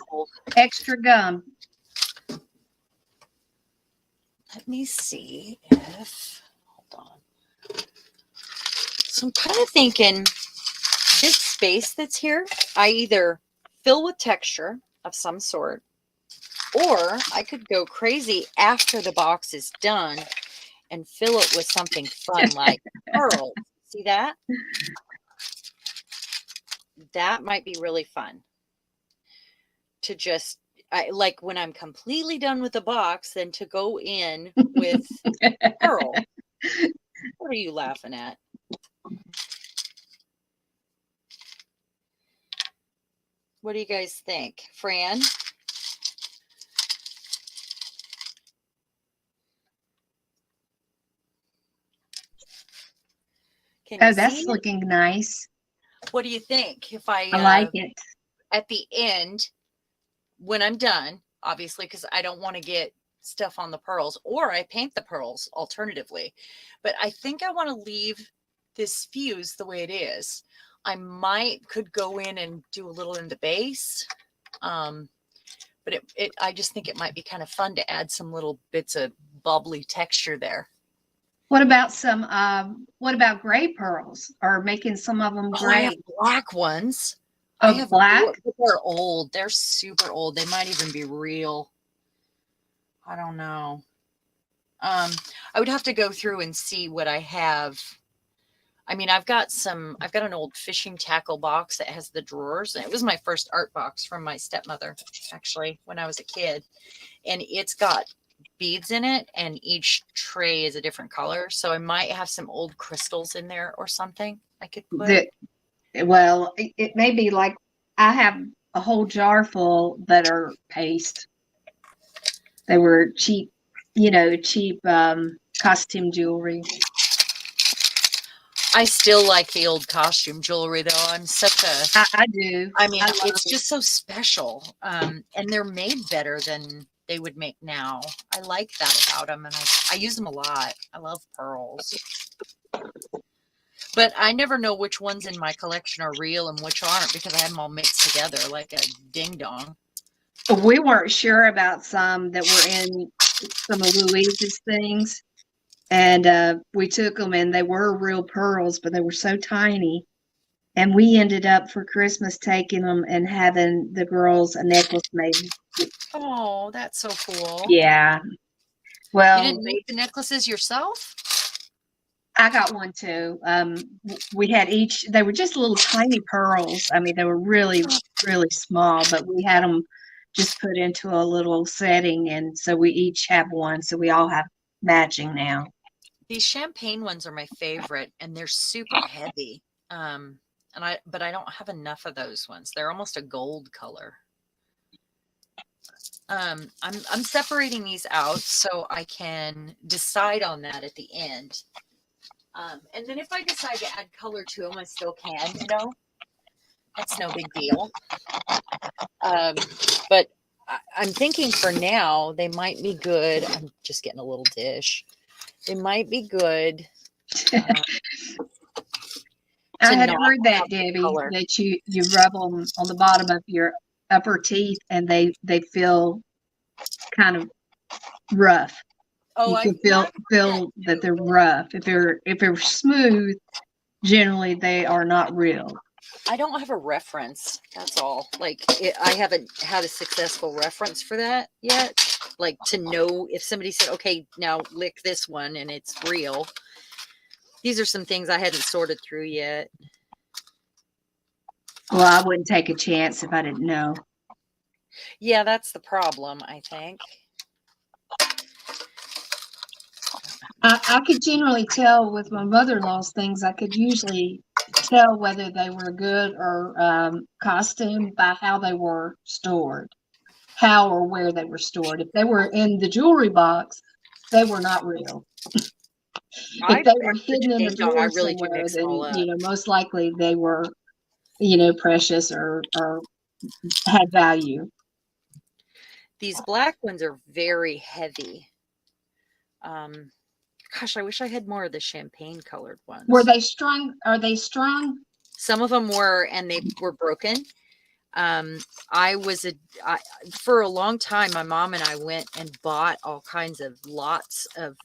extra gum. Let me see if, hold on. So I'm kind of thinking this space that's here, I either fill with texture of some sort, or I could go crazy after the box is done and fill it with something fun like pearls. See that? That might be really fun to just, like when I'm completely done with the box, then to go in with pearl. What are you laughing at? What do you guys think? Fran? Can you Oh, see that's it? looking nice. What do you think? If I, I like it. at the end, when I'm done, obviously, because I don't want to get stuff on the pearls, or I paint the pearls alternatively. But I think I want to leave this fuse the way it is. I could go in and do a little in the base. But I just think it might be kind of fun to add some little bits of bubbly texture there. What about gray pearls, or making some of them Oh, I have gray? black ones. I Oh, have black? but they're old. They're super old. They might even be real. I don't know. I would have to go through and see what I have. I mean, I've got an old fishing tackle box that has the drawers. It was my first art box from my stepmother, actually, when I was a kid. And it's got beads in it, and each tray is a different color. So I might have some old crystals in there or something I could put. Well, it may be like I have a whole jar full that are paste. They were cheap, cheap costume jewelry. I still like the old costume jewelry, though. I'm such a, I do. I mean, I love it's it. just so special. And they're made better than they would make now. I like that about them, and I use them a lot. I love pearls. But I never know which ones in my collection are real and which aren't, because I have them all mixed together like a ding dong. We weren't sure about some that were in some of Louise's things, and we took them, and they were real pearls, but they were so tiny. And we ended up for Christmas taking them and having the girls a necklace made. Oh, that's so cool. Yeah. You Well, didn't make the necklaces yourself? I got one too. We had each, they were just little tiny pearls. I mean, they were really, really small, but we had them just put into a little setting. And so we each have one. So we all have matching now. These champagne ones are my favorite, and they're super heavy. But I don't have enough of those ones. They're almost a gold color. I'm separating these out so I can decide on that at the end. And then if I decide to add color to them, I still can, that's no big deal. But I'm thinking for now, they might be good. I'm just getting a little dish. They might be good. I had heard that, Debbie, that you rub them on the bottom of your upper teeth and they feel kind of rough. Oh, you can feel that they're rough. If they're smooth, generally they are not real. I don't have a reference. That's all. I haven't had a successful reference for that yet. Like, to know if somebody said, okay, now lick this one and it's real. These are some things I hadn't sorted through yet. Well, I wouldn't take a chance if I didn't know. Yeah, that's the problem, I think. I could generally tell with my mother-in-law's things. I could usually tell whether they were good or costume by how they were stored, how or where they were stored. If they were in the jewelry box, they were not real. If they were hidden in a drawer somewhere, then most likely they were, precious or had value. These black ones are very heavy. Gosh, I wish I had more of the champagne colored ones. Were they strung? Are they strung? Some of them were, and they were broken. For a long time, my mom and I went and bought all kinds of lots of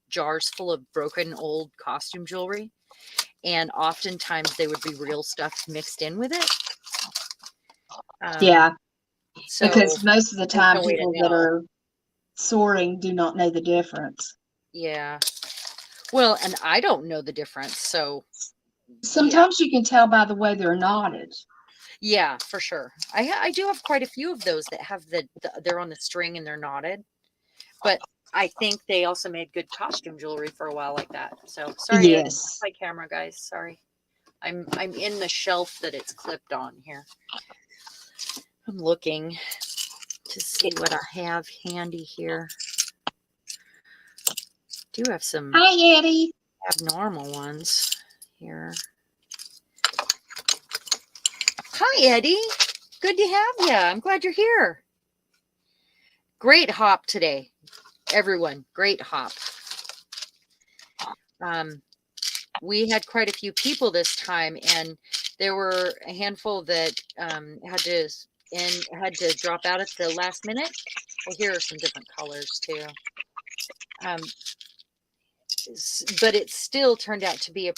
jars full of broken old costume jewelry. And oftentimes they would be real stuff mixed in with it. Yeah. So because most of the time people that are sorting do not know the difference. Yeah. Well, and I don't know the difference. So sometimes you can tell by the way they're knotted. Yeah, for sure. I do have quite a few of those that have they're on the string and they're knotted. But I think they also made good costume jewelry for a while like that. So sorry, yes. My camera, guys. Sorry. I'm in the shelf that it's clipped on here. I'm looking to see what I have handy here. Do have some Hi, Eddie. abnormal ones here. Hi, Eddie. Good to have you. I'm glad you're here. Great hop today, everyone. Great hop. We had quite a few people this time, and there were a handful that had to drop out at the last minute. Well, here are some different colors too. But it still turned out to be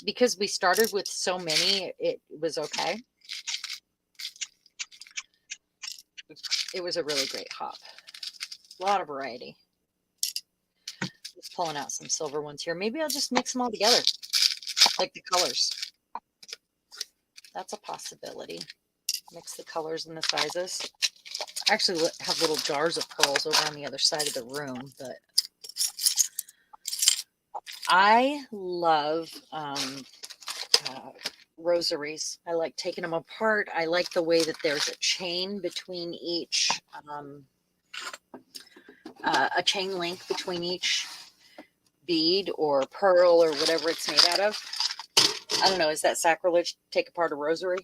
because we started with so many, it was okay. It was a really great hop. A lot of variety. Just pulling out some silver ones here. Maybe I'll just mix them all together, like the colors. That's a possibility. Mix the colors and the sizes. I actually have little jars of pearls over on the other side of the room, but I love rosaries. I like taking them apart. I like the way that there's a chain between each, a chain link between each bead or pearl or whatever it's made out of. I don't know. Is that sacrilege to take apart a rosary?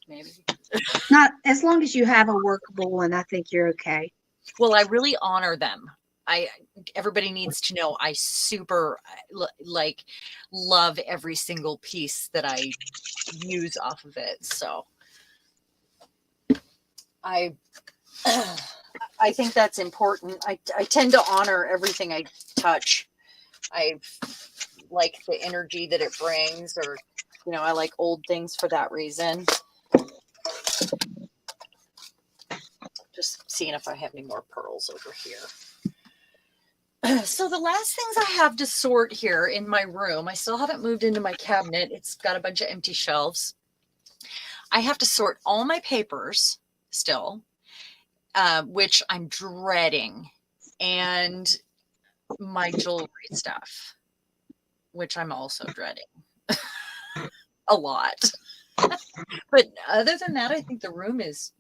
Maybe. Not as long as you have a workable one, I think you're okay. Well, I really honor them. Everybody needs to know I super like love every single piece that I use off of it. So I think that's important. I tend to honor everything I touch. I like the energy that it brings, or I like old things for that reason. Just seeing if I have any more pearls over here. So the last things I have to sort here in my room, I still haven't moved into my cabinet. It's got a bunch of empty shelves. I have to sort all my papers still, which I'm dreading, and my jewelry stuff, which I'm also dreading a lot. But other than that, I think the room is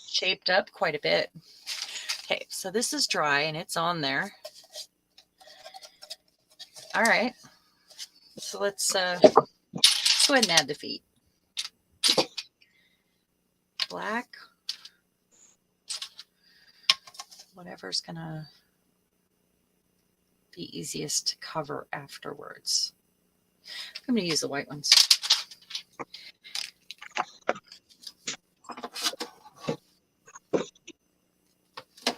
shaped up quite a bit. Okay, so this is dry and it's on there. All right. So let's go ahead and add the feet. Black. Whatever's gonna be easiest to cover afterwards. I'm gonna use the white ones.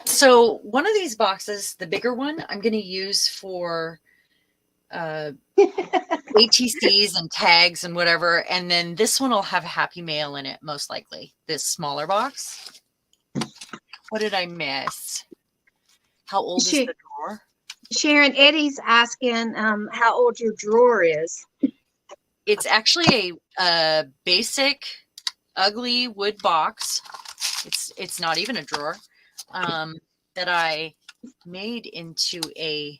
So one of these boxes, the bigger one, I'm going to use for ATCs and tags and whatever. And then this one will have Happy Mail in it, most likely. This smaller box. What did I miss? How old is the drawer? Sharon, Eddie's asking how old your drawer is. It's actually a basic, ugly wood box. It's not even a drawer. That I made into a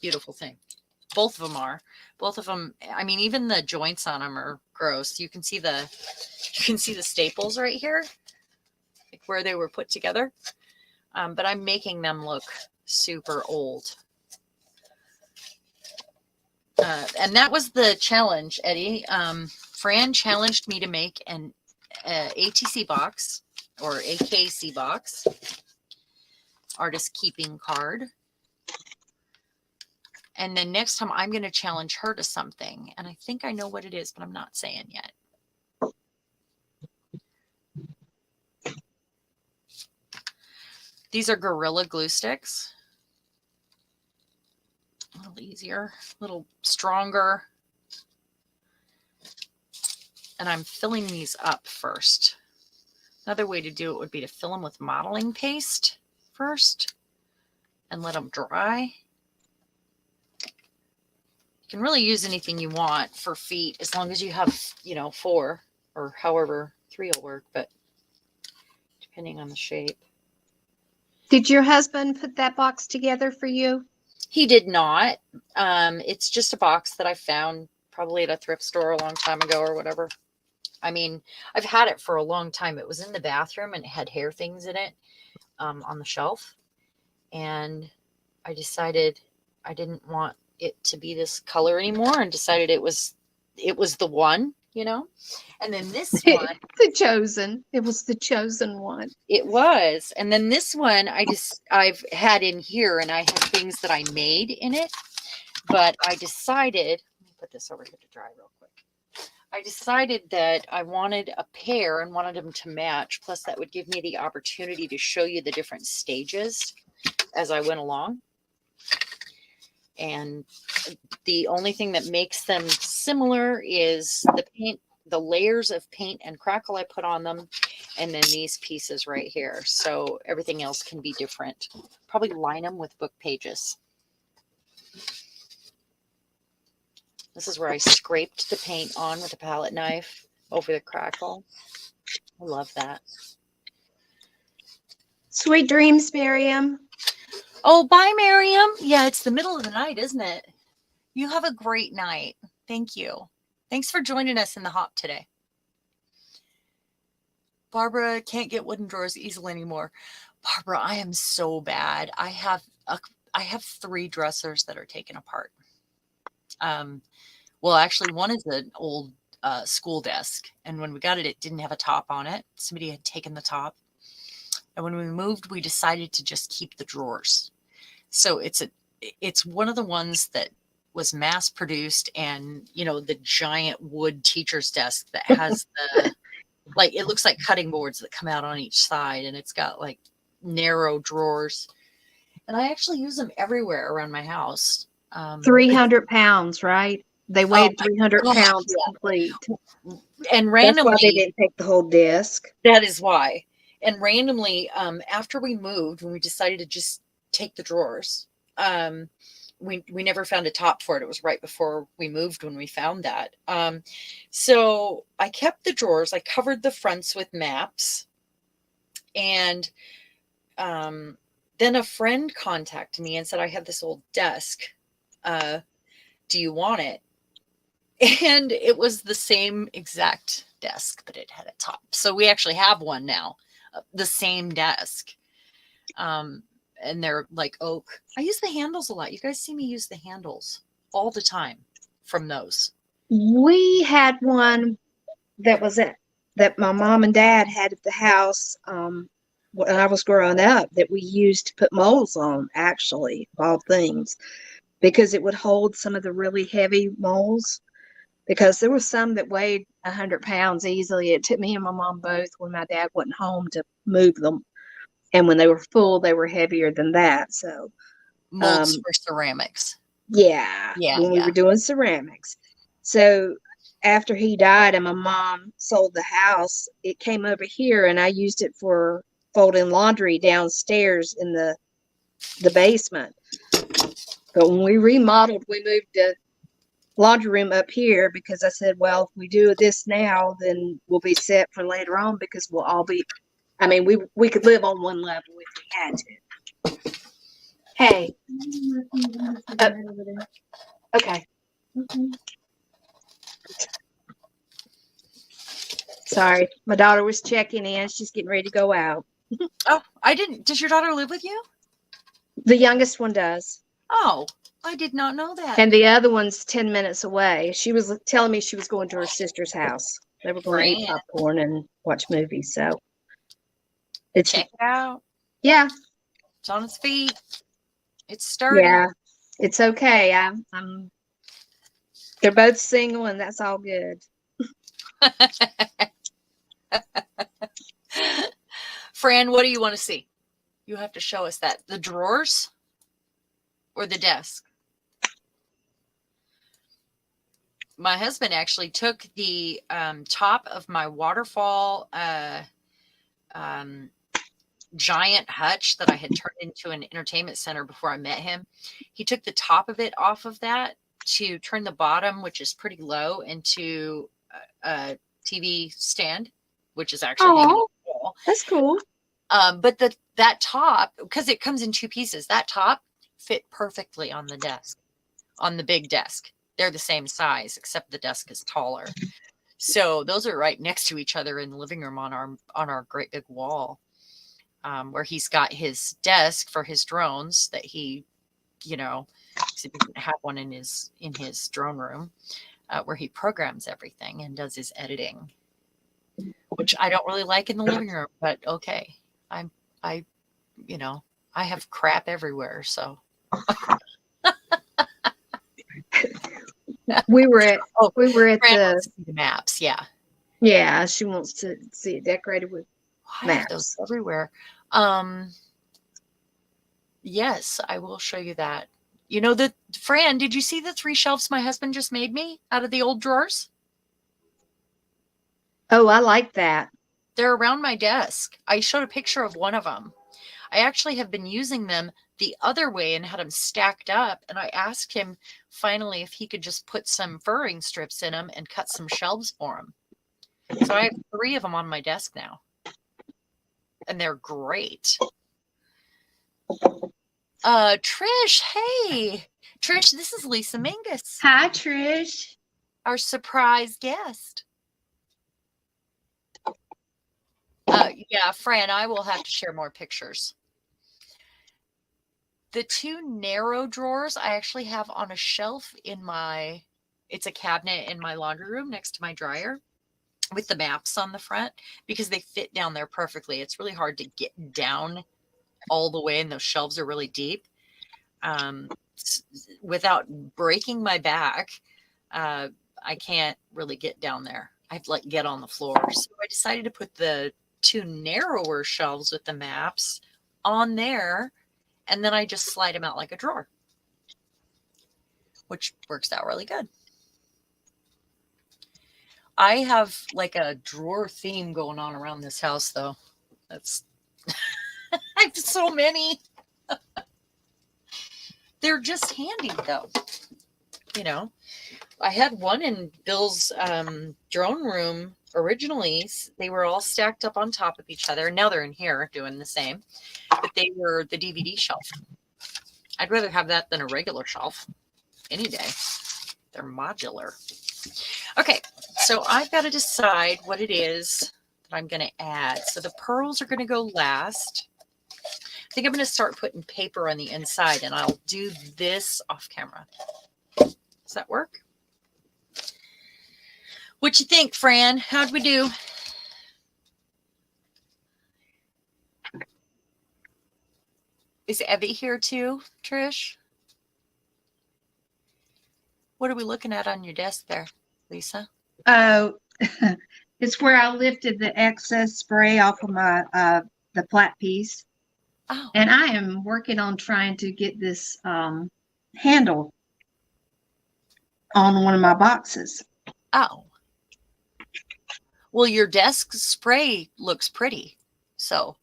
beautiful thing. Both of them are. Both of them. I mean, even the joints on them are gross. You can see the staples right here, like where they were put together. But I'm making them look super old. And that was the challenge, Eddie. Fran challenged me to make an ATC box. Or AKC box, artist keeping card. And then next time I'm going to challenge her to something. And I think I know what it is, but I'm not saying yet. These are Gorilla Glue sticks. A little easier, a little stronger. And I'm filling these up first. Another way to do it would be to fill them with modeling paste first and let them dry. You can really use anything you want for feet as long as you have, 4 or however 3 will work, but depending on the shape. Did your husband put that box together for you? He did not. It's just a box that I found probably at a thrift store a long time ago or whatever. I mean, I've had it for a long time. It was in the bathroom and it had hair things in it on the shelf. And I decided I didn't want it to be this color anymore and decided it was the one, you know? And then this one, It was the chosen one. it was. And then this one I've had in here and I had things that I made in it, but I decided, let me put this over here to dry real quick. I decided that I wanted a pair and wanted them to match. Plus that would give me the opportunity to show you the different stages as I went along. And the only thing that makes them similar is the paint, the layers of paint and crackle I put on them, and then these pieces right here. So everything else can be different. Probably line them with book pages. This is where I scraped the paint on with a palette knife over the crackle. I love that. Sweet dreams, Miriam. Oh, bye, Miriam. Yeah, it's the middle of the night, isn't it? You have a great night. Thank you. Thanks for joining us in the hop today. Barbara can't get wooden drawers easily anymore. Barbara, I am so bad. I have 3 dressers that are taken apart. Well, actually, one is an old school desk, and when we got it, it didn't have a top on it. Somebody had taken the top, and when we moved, we decided to just keep the drawers. So it's one of the ones that was mass produced, and you know, the giant wood teacher's desk that has the like, it looks like cutting boards that come out on each side, and it's got like narrow drawers, and I actually use them everywhere around my house. 300 pounds, right? They weighed 300 pounds yeah. complete. And randomly, that's why they didn't take the whole desk. That is why. And randomly, after we moved, when we decided to just take the drawers, we never found a top for it. It was right before we moved when we found that. So I kept the drawers. I covered the fronts with maps. And then a friend contacted me and said, I have this old desk. Do you want it? And it was the same exact desk, but it had a top. So we actually have one now, the same desk. And they're like oak. I use the handles a lot. You guys see me use the handles all the time from those. We had one that my mom and dad had at the house when I was growing up that we used to put molds on, actually, of all things, because it would hold some of the really heavy molds. Because there was some that weighed 100 pounds easily. It took me and my mom both, when my dad wasn't home, to move them. And when they were full, they were heavier than that. So molds for ceramics. Yeah. When we were doing ceramics. So after he died and my mom sold the house, it came over here and I used it for folding laundry downstairs in the basement. But when we remodeled, we moved the laundry room up here because I said, well, if we do this now, then we'll be set for later on, because we'll all be, I mean, we could live on one level if we had to. Hey. Okay. Sorry, my daughter was checking in. She's getting ready to go out. Oh, does your daughter live with you? The youngest one does. Oh, I did not know that. And the other one's 10 minutes away. She was telling me she was going to her sister's house. They were going to eat popcorn and watch movies. So check it out. Yeah. It's on its feet. It's sturdy. Yeah. It's okay. They're both single and that's all good. Fran, what do you want to see? You have to show us that. The drawers or the desk? My husband actually took the top of my waterfall giant hutch that I had turned into an entertainment center before I met him. He took the top of it off of that to turn the bottom, which is pretty low, into a TV stand, which is actually hanging on the wall. That's cool. But that top, because it comes in 2 pieces, that top fit perfectly on the desk, on the big desk. They're the same size, except the desk is taller. So those are right next to each other in the living room on our great big wall, where he's got his desk for his drones that he, you know, 'cause he doesn't have one in his drone room, where he programs everything and does his editing, which I don't really like in the living room, but okay. I, you know, I have crap everywhere, so. We were at Fran the wants to see the maps, yeah. yeah, she wants to see it decorated with I have those maps. everywhere. Yes, I will show you that. You know, Fran, did you see the 3 shelves my husband just made me out of the old drawers? Oh, I like that. They're around my desk. I showed a picture of one of them. I actually have been using them the other way and had them stacked up. And I asked him finally if he could just put some furring strips in them and cut some shelves for him. So I have 3 of them on my desk now. And they're great. Trish, hey. Trish, this is Lisa Mingus. Hi, Trish. Our surprise guest. Yeah, Fran, I will have to share more pictures. The 2 narrow drawers I actually have on a shelf in it's a cabinet in my laundry room next to my dryer with the maps on the front because they fit down there perfectly. It's really hard to get down all the way, and those shelves are really deep. Without breaking my back, I can't really get down there. I have to like get on the floor. So I decided to put the 2 narrower shelves with the maps on there, and then I just slide them out like a drawer, which works out really good. I have like a drawer theme going on around this house, though. That's I have so many. They're just handy, though. You know, I had one in Bill's drone room originally. They were all stacked up on top of each other. Now they're in here doing the same, but they were the DVD shelf. I'd rather have that than a regular shelf any day. They're modular. Okay, so I've got to decide what it is that I'm going to add. So the pearls are going to go last. I think I'm going to start putting paper on the inside, and I'll do this off camera. Does that work? What you think, Fran? How'd we do? Is Evie here too, Trish? What are we looking at on your desk there, Lisa? Oh, it's where I lifted the excess spray off of my the flat piece. Oh. And I am working on trying to get this handle on one of my boxes. Oh. Well, your desk spray looks pretty. So.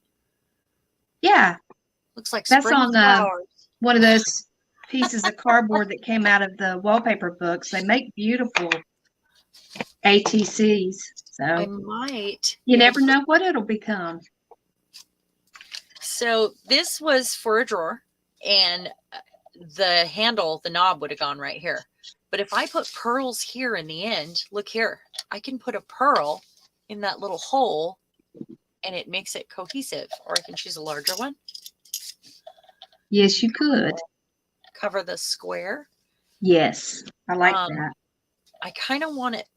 Yeah. Looks like that's spring on flowers. One of those pieces of cardboard that came out of the wallpaper books. They make beautiful ATCs. So I might. You never know what it'll become. So this was for a drawer, and the handle, the knob would have gone right here. But if I put pearls here in the end, look here, I can put a pearl in that little hole and it makes it cohesive, or I can choose a larger one. Yes, you could. Cover the square. Yes, I like that. I kind of want it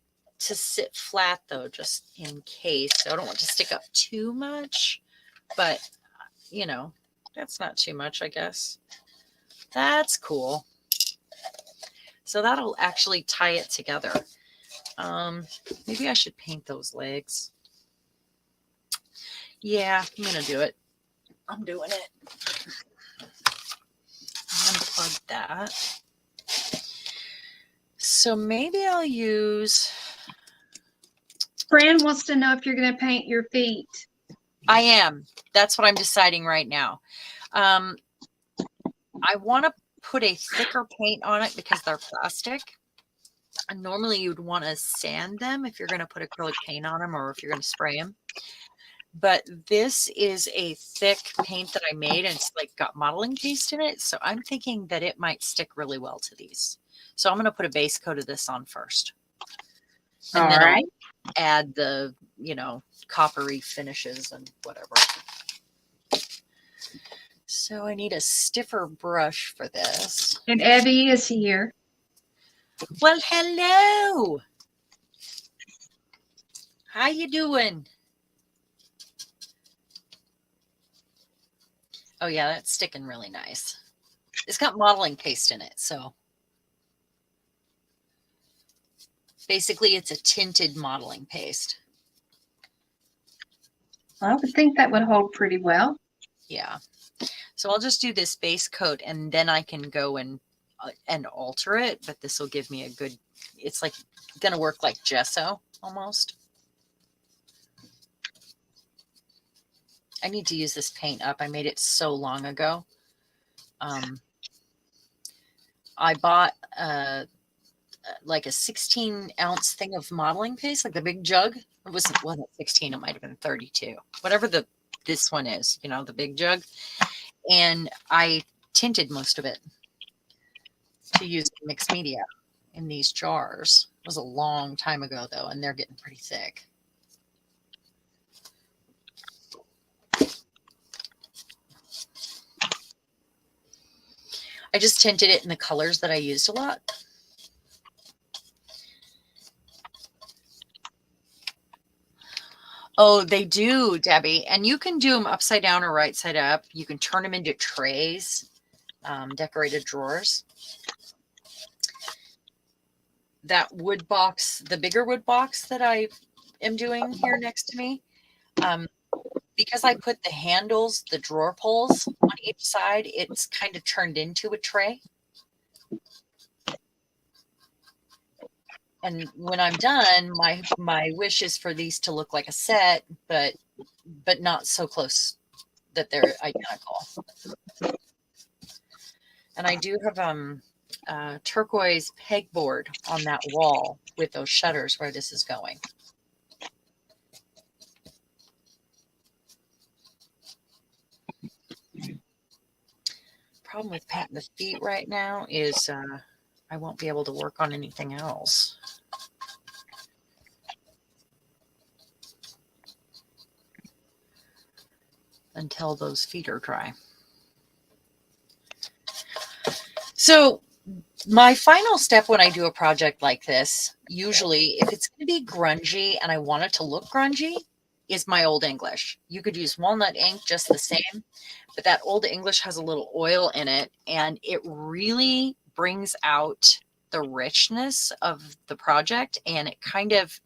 to sit flat though, just in case. So I don't want to stick up too much, but you know, that's not too much, I guess. That's cool. So that'll actually tie it together. Maybe I should paint those legs. Yeah, I'm going to do it. I'm doing it. Unplug that. So maybe I'll use... Fran wants to know if you're going to paint your feet. I am. That's what I'm deciding right now. I want to put a thicker paint on it because they're plastic. And normally you'd want to sand them if you're going to put acrylic paint on them or if you're going to spray them. But this is a thick paint that I made, and it's like got modeling paste in it. So I'm thinking that it might stick really well to these. So I'm going to put a base coat of this on first. All And then right. I'll add the, you know, coppery finishes and whatever. So I need a stiffer brush for this. And Evie is here. Well, hello. How you doing? Oh yeah, that's sticking really nice. It's got modeling paste in it, so basically it's a tinted modeling paste. I would think that would hold pretty well. Yeah. So I'll just do this base coat and then I can go and alter it, but this will give me a good, it's like going to work like gesso almost. I need to use this paint up. I made it so long ago. I bought like a 16-ounce thing of modeling paste, like the big jug. It wasn't 16, it might have been 32. Whatever this one is, you know, the big jug. And I tinted most of it to use mixed media in these jars. It was a long time ago though, and they're getting pretty thick. I just tinted it in the colors that I used a lot. Oh, they do, Debbie. And you can do them upside down or right side up. You can turn them into trays, decorated drawers. That wood box, the bigger wood box that I am doing here next to me, because I put the handles, the drawer pulls on each side, it's kind of turned into a tray. And when I'm done, my wish is for these to look like a set, but not so close that they're identical. And I do have turquoise pegboard on that wall with those shutters where this is going. Problem with painting the feet right now is I won't be able to work on anything else. Until those feet are dry. So my final step when I do a project like this, usually if it's going to be grungy and I want it to look grungy, is my Old English. You could use walnut ink just the same, but that Old English has a little oil in it and it really brings out the richness of the project, and it kind of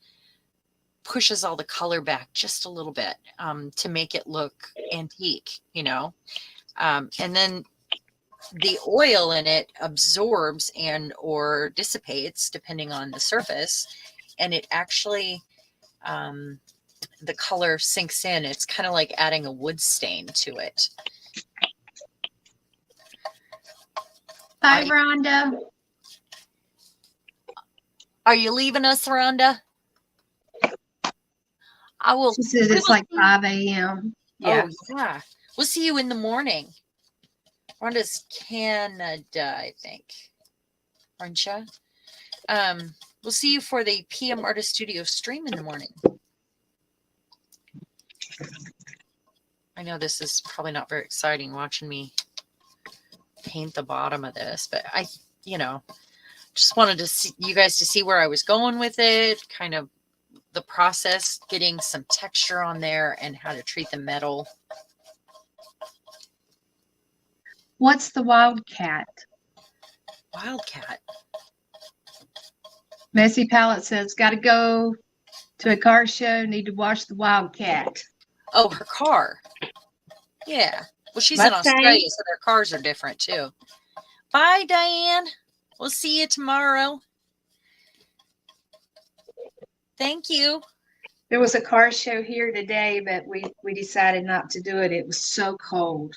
pushes all the color back just a little bit to make it look antique, you know. And then the oil in it absorbs and or dissipates depending on the surface, and it actually the color sinks in. It's kind of like adding a wood stain to it. Bye, Rhonda. Are you leaving us, Rhonda? I will. She says it's like 5 a.m. Yeah. Oh, yeah. We'll see you in the morning. Rhonda's Canada, I think. Aren't you? We'll see you for the PM Artist Studio stream in the morning. I know this is probably not very exciting watching me paint the bottom of this, but I, you know, just wanted to see you guys to see where I was going with it, kind of the process, getting some texture on there and how to treat the metal. What's the wildcat? Wildcat. Messy Palette says, got to go to a car show. Need to watch the wildcat. Oh, her car. Yeah. Well, she's Mustang. In Australia, so their cars are different too. Bye, Diane. We'll see you tomorrow. Thank you. There was a car show here today, but we decided not to do it. It was so cold.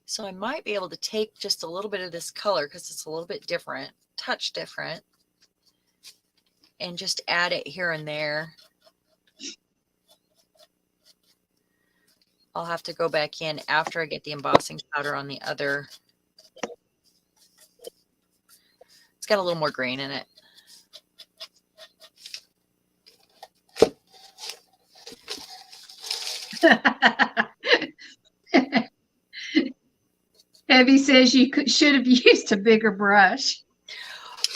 So I might be able to take just a little bit of this color because it's a little bit different, touch different, and just add it here and there. I'll have to go back in after I get the embossing powder on the other. It's got a little more grain in it. Abby says you should have used a bigger brush.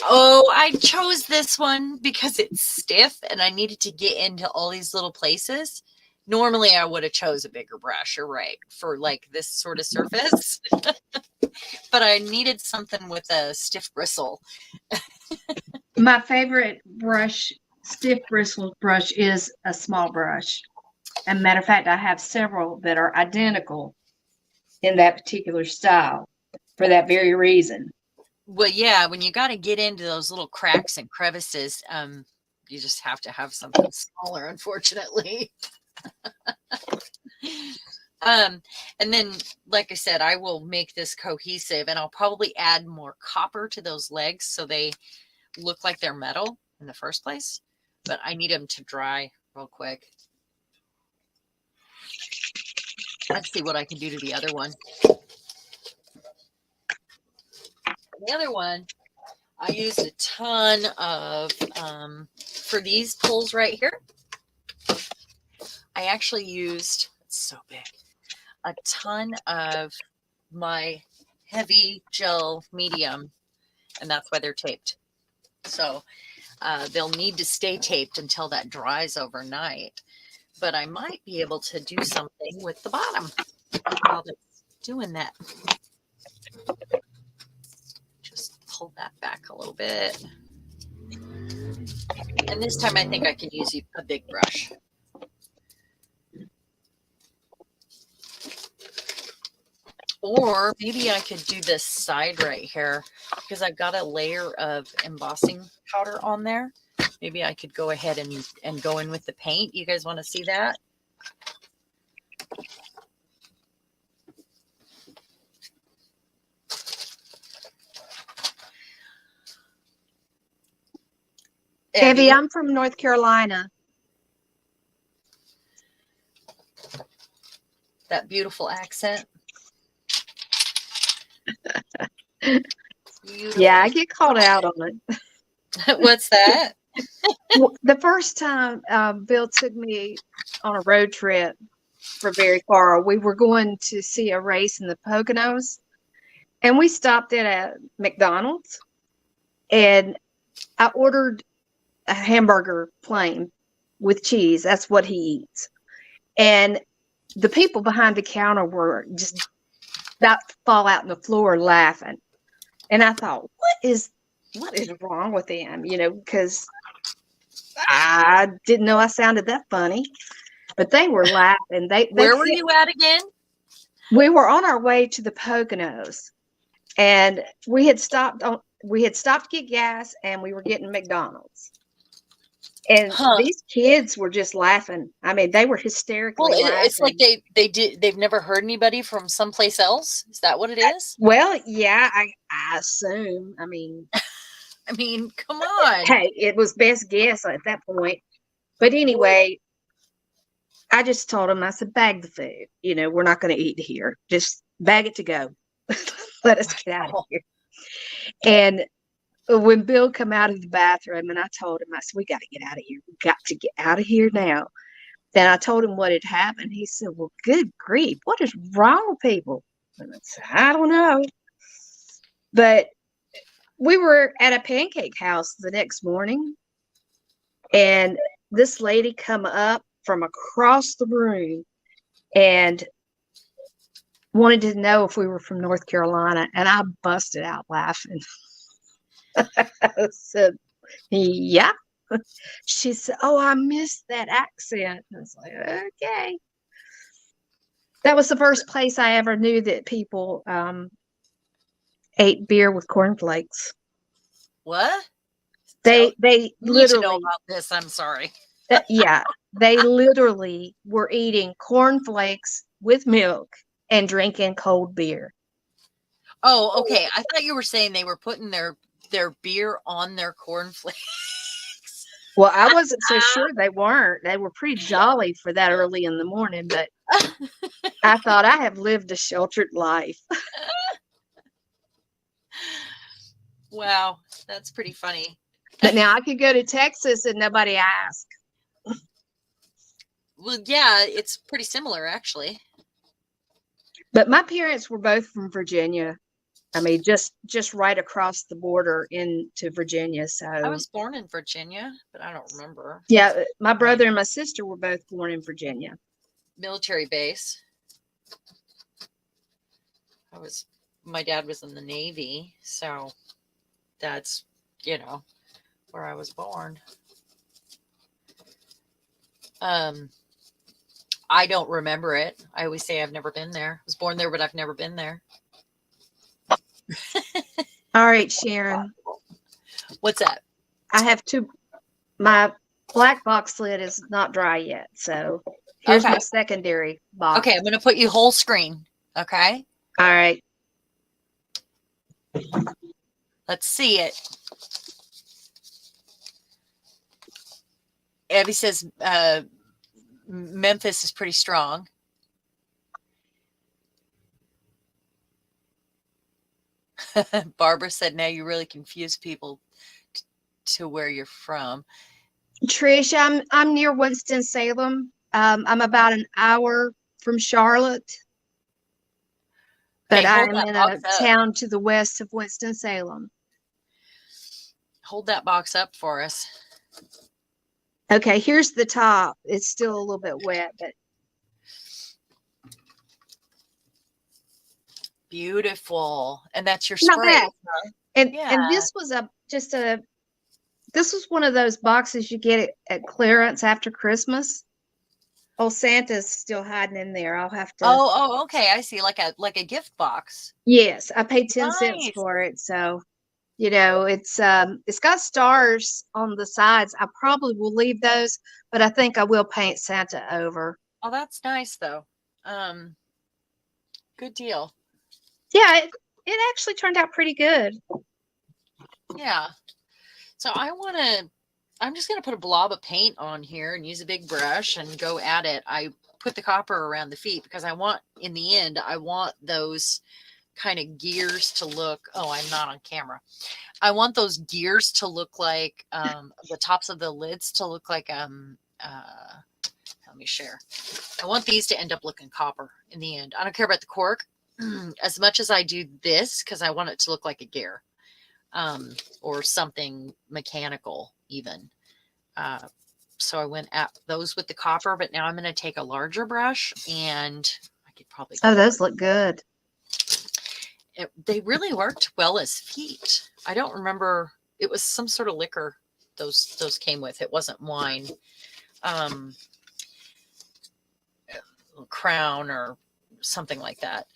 Oh, I chose this one because it's stiff and I needed to get into all these little places. Normally I would have chose a bigger brush, you're right, for like this sort of surface. But I needed something with a stiff bristle. My favorite brush, stiff bristle brush, is a small brush. And matter of fact, I have several that are identical in that particular style for that very reason. Well, yeah, when you got to get into those little cracks and crevices, you just have to have something smaller, unfortunately. And then, like I said, I will make this cohesive, and I'll probably add more copper to those legs so they look like they're metal in the first place. But I need them to dry real quick. Let's see what I can do to the other one. The other one, I used a ton of, for these pulls right here, I actually used, it's so big, a ton of my heavy gel medium, and that's why they're taped. So they'll need to stay taped until that dries overnight. But I might be able to do something with the bottom while it's doing that. Just pull that back a little bit. And this time I think I can use a big brush. Or maybe I could do this side right here because I've got a layer of embossing powder on there. Maybe I could go ahead and go in with the paint. You guys want to see that? Abby, I'm from North Carolina. That beautiful accent. Beautiful. Yeah, I get called out on it. What's that? The first time Bill took me on a road trip for very far, we were going to see a race in the Poconos, and we stopped at a McDonald's, and I ordered a hamburger plain with cheese. That's what he eats. And the people behind the counter were just about to fall out on the floor laughing. And I thought, what is wrong with them? You know, because I didn't know I sounded that funny, but they were laughing. Where were you at again? We were on our way to the Poconos, and we had stopped to get gas, and we were getting McDonald's. And these kids were just laughing. I mean, they were hysterically laughing. It's like they've never heard anybody from someplace else. Is that what it is? Well, yeah, I assume. I mean, come on. Hey, it was best guess at that point. But anyway, I just told them, I said, bag the food. You know, we're not going to eat here. Just bag it to go. Let us get out of here. And when Bill come out of the bathroom, and I told him, I said, we got to get out of here. We got to get out of here now. Then I told him what had happened. He said, well, good grief. What is wrong with people? And I said, I don't know. But we were at a pancake house the next morning, and this lady come up from across the room and wanted to know if we were from North Carolina, and I busted out laughing. I said, yeah. She said, oh, I missed that accent. I was like, okay. That was the first place I ever knew that people ate beer with cornflakes. What? They literally need to know about this. I'm sorry. Yeah, they literally were eating cornflakes with milk and drinking cold beer. Oh, okay. I thought you were saying they were putting their beer on their cornflakes. Well, I wasn't so sure they weren't. They were pretty jolly for that early in the morning, but I thought I have lived a sheltered life. Wow, that's pretty funny. But now I could go to Texas and nobody asked. Well, yeah, it's pretty similar actually. But my parents were both from Virginia. I mean, just right across the border into Virginia. I So was born in Virginia, but I don't remember. yeah, my Right. brother and my sister were both born in Virginia. Military base. My dad was in the Navy, so that's, where I was born. I don't remember it. I always say I've never been there. I was born there, but I've never been there. All right, Sharon. What's that? I have my black box lid is not dry yet. So here's Okay. my secondary box. Okay, I'm going to put you whole screen. Okay. All right. Let's see it. Abby says Memphis is pretty strong. Barbara said, now you really confuse people to where you're from. Trish, I'm near Winston-Salem. I'm about an hour from Charlotte. But Okay, I'm in a town to the west of Winston-Salem. Hold that box up for us. Okay, here's the top. It's still a little bit wet, but beautiful. And that's your not spray. bad. And Yeah. and this was this was one of those boxes you get at clearance after Christmas. Oh, Santa's still hiding in there. I'll have to. Oh, okay. I see. Like a gift box. Yes, I paid 10 cents Nice. for it. So, it's got stars on the sides. I probably will leave those, but I think I will paint Santa over. Oh, that's nice though. Good deal. Yeah, it actually turned out pretty good. Yeah. So I'm just going to put a blob of paint on here and use a big brush and go at it. I put the copper around the feet because in the end, I want those kind of gears to look, I'm not on camera. I want those gears to look like, the tops of the lids to look like, let me share. I want these to end up looking copper in the end. I don't care about the cork as much as I do this because I want it to look like a gear. Or something mechanical even. So I went at those with the copper, but now I'm going to take a larger brush and I could probably. Oh, those look good. They really worked well as feet. I don't remember. It was some sort of liquor those came with. It wasn't wine. Crown or something like that.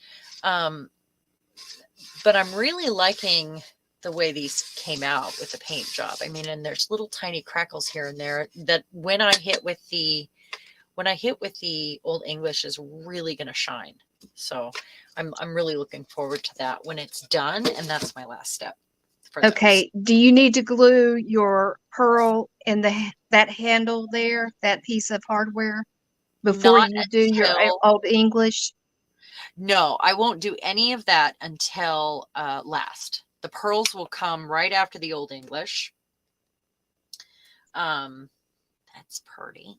But I'm really liking the way these came out with the paint job. I mean, and there's little tiny crackles here and there that when I hit with the Old English is really going to shine. So I'm really looking forward to that when it's done. And that's my last step. Okay. Do you need to glue your pearl in that handle there, that piece of hardware before you do your Old English? No, I won't do any of that until last. The pearls will come right after the Old English. That's pretty.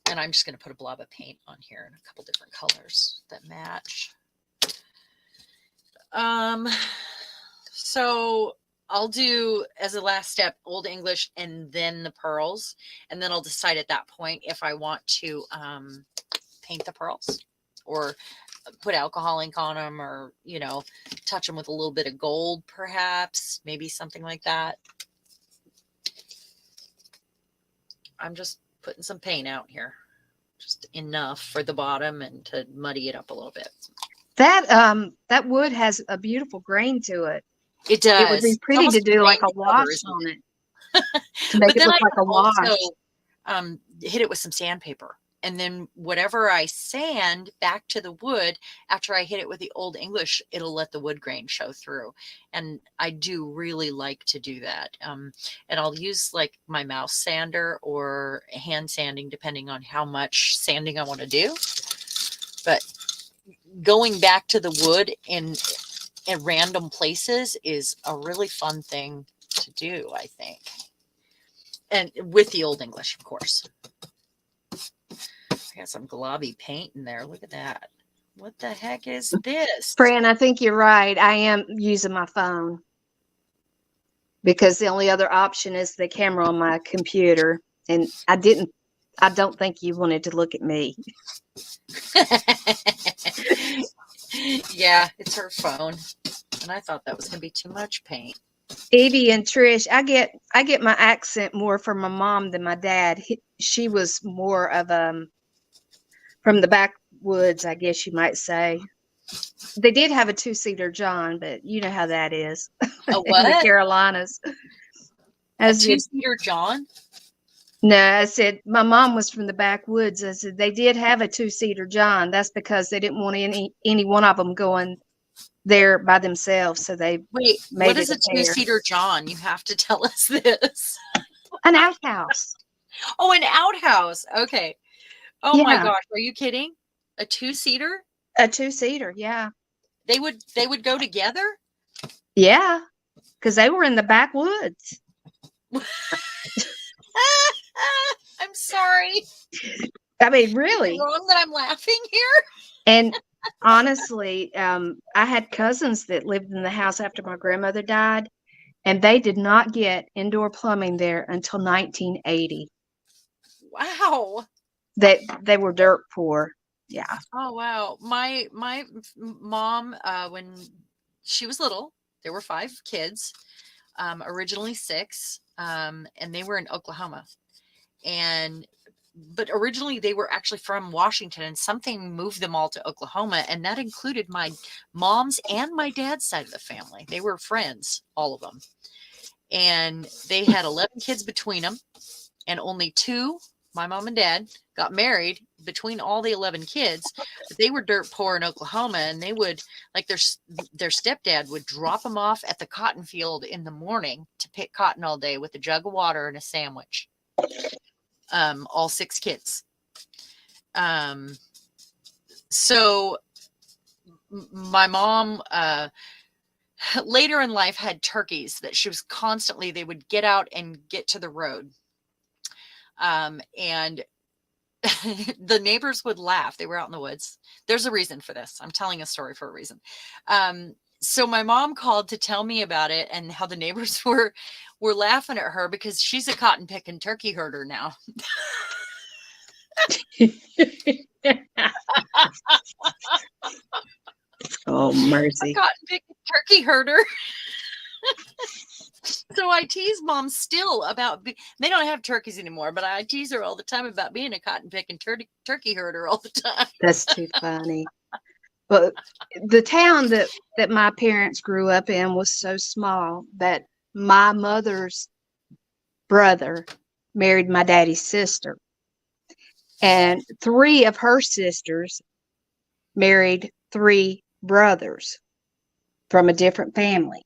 And I'm just going to put a blob of paint on here in a couple different colors that match. So I'll do as a last step Old English and then the pearls. And then I'll decide at that point if I want to paint the pearls or put alcohol ink on them or, touch them with a little bit of gold, perhaps, maybe something like that. I'm just putting some paint out here, just enough for the bottom and to muddy it up a little bit. That wood has a beautiful grain to it. It does. It would be pretty to do like a wash on it. To make it look like a wash. Also, hit it with some sandpaper. And then whatever I sand back to the wood, after I hit it with the Old English, it'll let the wood grain show through. And I do really like to do that. And I'll use like my mouse sander or hand sanding, depending on how much sanding I want to do. But going back to the wood in random places is a really fun thing to do, I think. And with the Old English, of course. I got some globby paint in there. Look at that. What the heck is this? Fran, I think you're right. I am using my phone because the only other option is the camera on my computer. And I don't think you wanted to look at me. Yeah, it's her phone. And I thought that was going to be too much paint. Evie and Trish, I get my accent more from my mom than my dad. She was more of from the backwoods, I guess you might say. They did have a 2-seater John, but you know how that is. A In what? the Carolinas. A 2-seater John? No, I said my mom was from the backwoods. I said they did have a 2-seater John. That's because they didn't want any one of them going there by themselves. So they Wait, made what is a pair. 2-seater John? You have to tell us this. An outhouse. Oh, an outhouse. Okay. Oh Yeah. my gosh, are you kidding? A 2-seater? A 2-seater, yeah. They would go together? Yeah. Because they were in the backwoods. I'm sorry. I mean, really. Is it wrong that I'm laughing here? And honestly, I had cousins that lived in the house after my grandmother died, and they did not get indoor plumbing there until 1980. Wow. They were dirt poor. Yeah. Oh wow. My mom, when she was little, there were 5 kids, originally 6, and they were in Oklahoma. But originally they were actually from Washington, and something moved them all to Oklahoma, and that included my mom's and my dad's side of the family. They were friends, all of them. And they had 11 kids between them, and only 2, my mom and dad, got married between all the 11 kids. But they were dirt poor in Oklahoma, and they would, like, their stepdad would drop them off at the cotton field in the morning to pick cotton all day with a jug of water and a sandwich. All 6 kids. So my mom, later in life, had turkeys that she was constantly, they would get out and get to the road. And the neighbors would laugh. They were out in the woods. There's a reason for this. I'm telling a story for a reason. So my mom called to tell me about it and how the neighbors were laughing at her because she's a cotton picking turkey herder now. Oh, mercy. A cotton picking turkey herder. So I tease mom still about, they don't have turkeys anymore, but I tease her all the time about being a cotton picking turkey herder all the time. That's too funny. But the town that my parents grew up in was so small that my mother's brother married my daddy's sister. And 3 of her sisters married 3 brothers from a different family.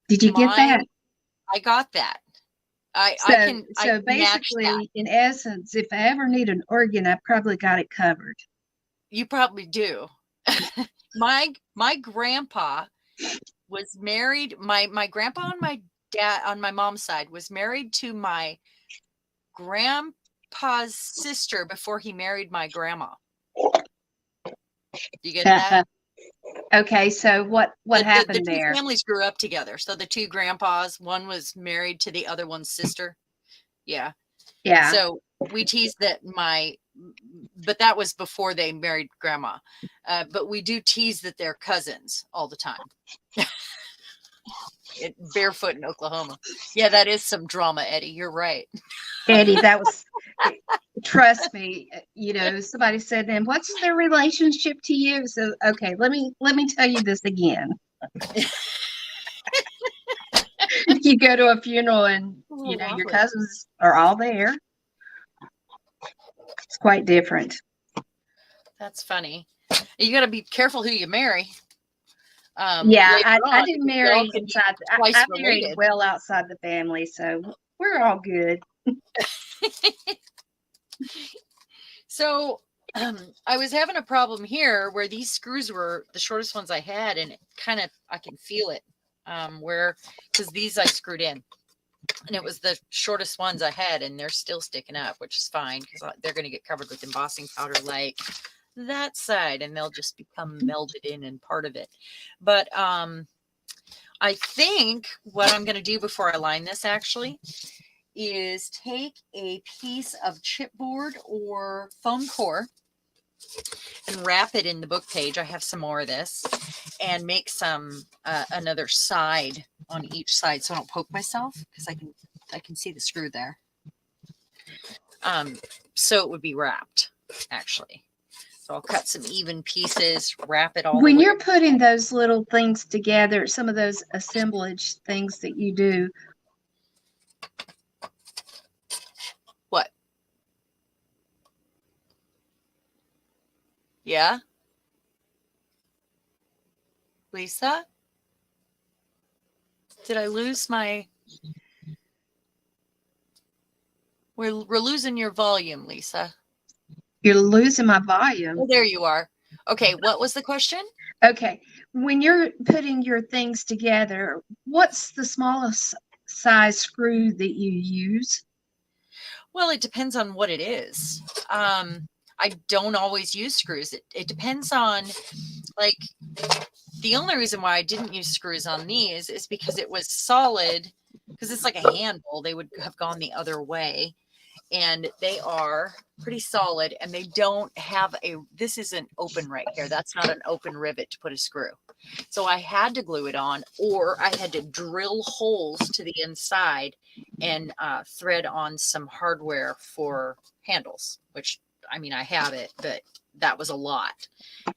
Did you get that? I got that. I can basically, match that. In essence, if I ever need an organ, I probably got it covered. You probably do. My grandpa was married. My grandpa on my dad on my mom's side was married to my grandpa's sister before he married my grandma. You get that? Okay, so what happened the there? The 2 families grew up together. So the 2 grandpas, one was married to the other one's sister. Yeah. Yeah. So we teased that but that was before they married grandma. But we do tease that they're cousins all the time. Barefoot in Oklahoma. Yeah, that is some drama, Eddie. You're right. Eddie, that was, trust me, somebody said, then what's their relationship to you? So, okay, let me tell you this again. you go to a funeral and, A you little know, your awkward. cousins are all there. It's quite different. That's funny. You got to be careful who you marry. Yeah, Later I on, didn't because y'all marry could be inside. twice I married related. well outside the family, so we're all good. So I was having a problem here where these screws were the shortest ones I had, and I can feel it because these I screwed in, and it was the shortest ones I had, and they're still sticking up, which is fine because they're going to get covered with embossing powder like that side, and they'll just become melded in and part of it. But I think what I'm going to do before I line this actually is take a piece of chipboard or foam core and wrap it in the book page. I have some more of this, and make some another side on each side so I don't poke myself, because I can see the screw there. So it would be wrapped actually. So I'll cut some even pieces, wrap it all When the way. you're putting those little things together, some of those assemblage things that you do, What? Yeah? Lisa? Did I lose my... We're losing your volume, Lisa. you're losing my volume. Oh, there you are. Okay, what was the question? Okay, when you're putting your things together, what's the smallest size screw that you use? Well, it depends on what it is. I don't always use screws. It depends on, like, the only reason why I didn't use screws on these is because it was solid, because it's like a handle. They would have gone the other way. And they are pretty solid, and they don't have this isn't open right here. That's not an open rivet to put a screw. So I had to glue it on, or I had to drill holes to the inside and thread on some hardware for handles, which, I mean, I have it, but that was a lot.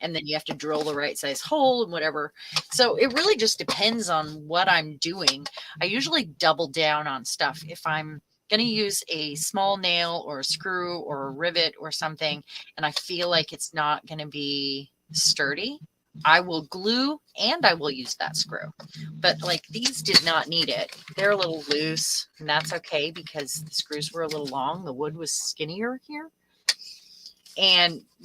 And then you have to drill the right size hole and whatever. So it really just depends on what I'm doing. I usually double down on stuff. If I'm going to use a small nail or a screw or a rivet or something, and I feel like it's not going to be sturdy, I will glue and I will use that screw. But like these did not need it. They're a little loose, and that's okay because the screws were a little long. The wood was skinnier here.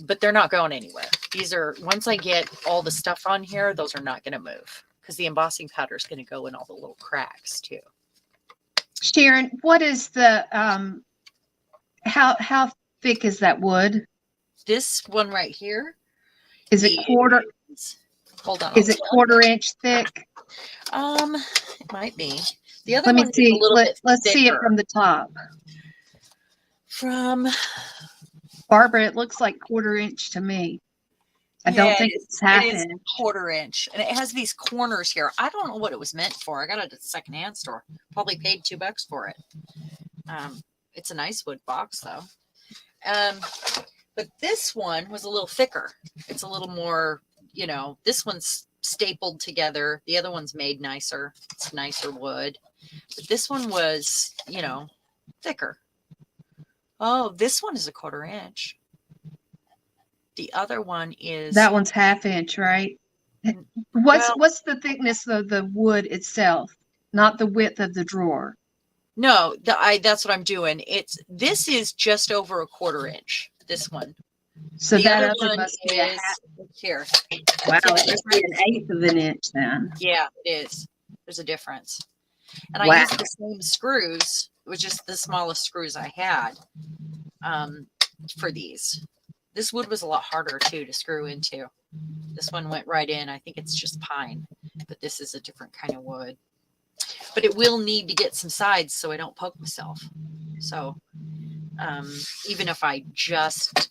But they're not going anywhere. These are, once I get all the stuff on here, those are not going to move because the embossing powder is going to go in all the little cracks too. Sharon, what is the how thick is that wood? This one right here. Is it quarter? Hold on. Is it quarter-inch thick? It might be. The other Let me one see. is a little bit Let's see it thicker. from the top. From Barbara, it looks like quarter-inch to me. I don't think it's half-inch. It is quarter-inch, and it has these corners here. I don't know what it was meant for. I got it at the secondhand store. Probably paid $2 for it. It's a nice wood box though. But this one was a little thicker. It's a little more, you know, this one's stapled together. The other one's made nicer. It's nicer wood. But this one was, you know, thicker. Oh, this one is a quarter-inch. The other one is... That one's half-inch, right? What's the thickness of the wood itself, not the width of the drawer? No, that's what I'm doing. This is just over a quarter-inch. This one. So the that other other one must be a half. Here. Wow, it must be an eighth of an inch then. Yeah, it is. There's a difference. And Wow. I used the same screws. It was just the smallest screws I had for these. This wood was a lot harder too to screw into. This one went right in. I think it's just pine, but this is a different kind of wood. But it will need to get some sides so I don't poke myself. So even if I just,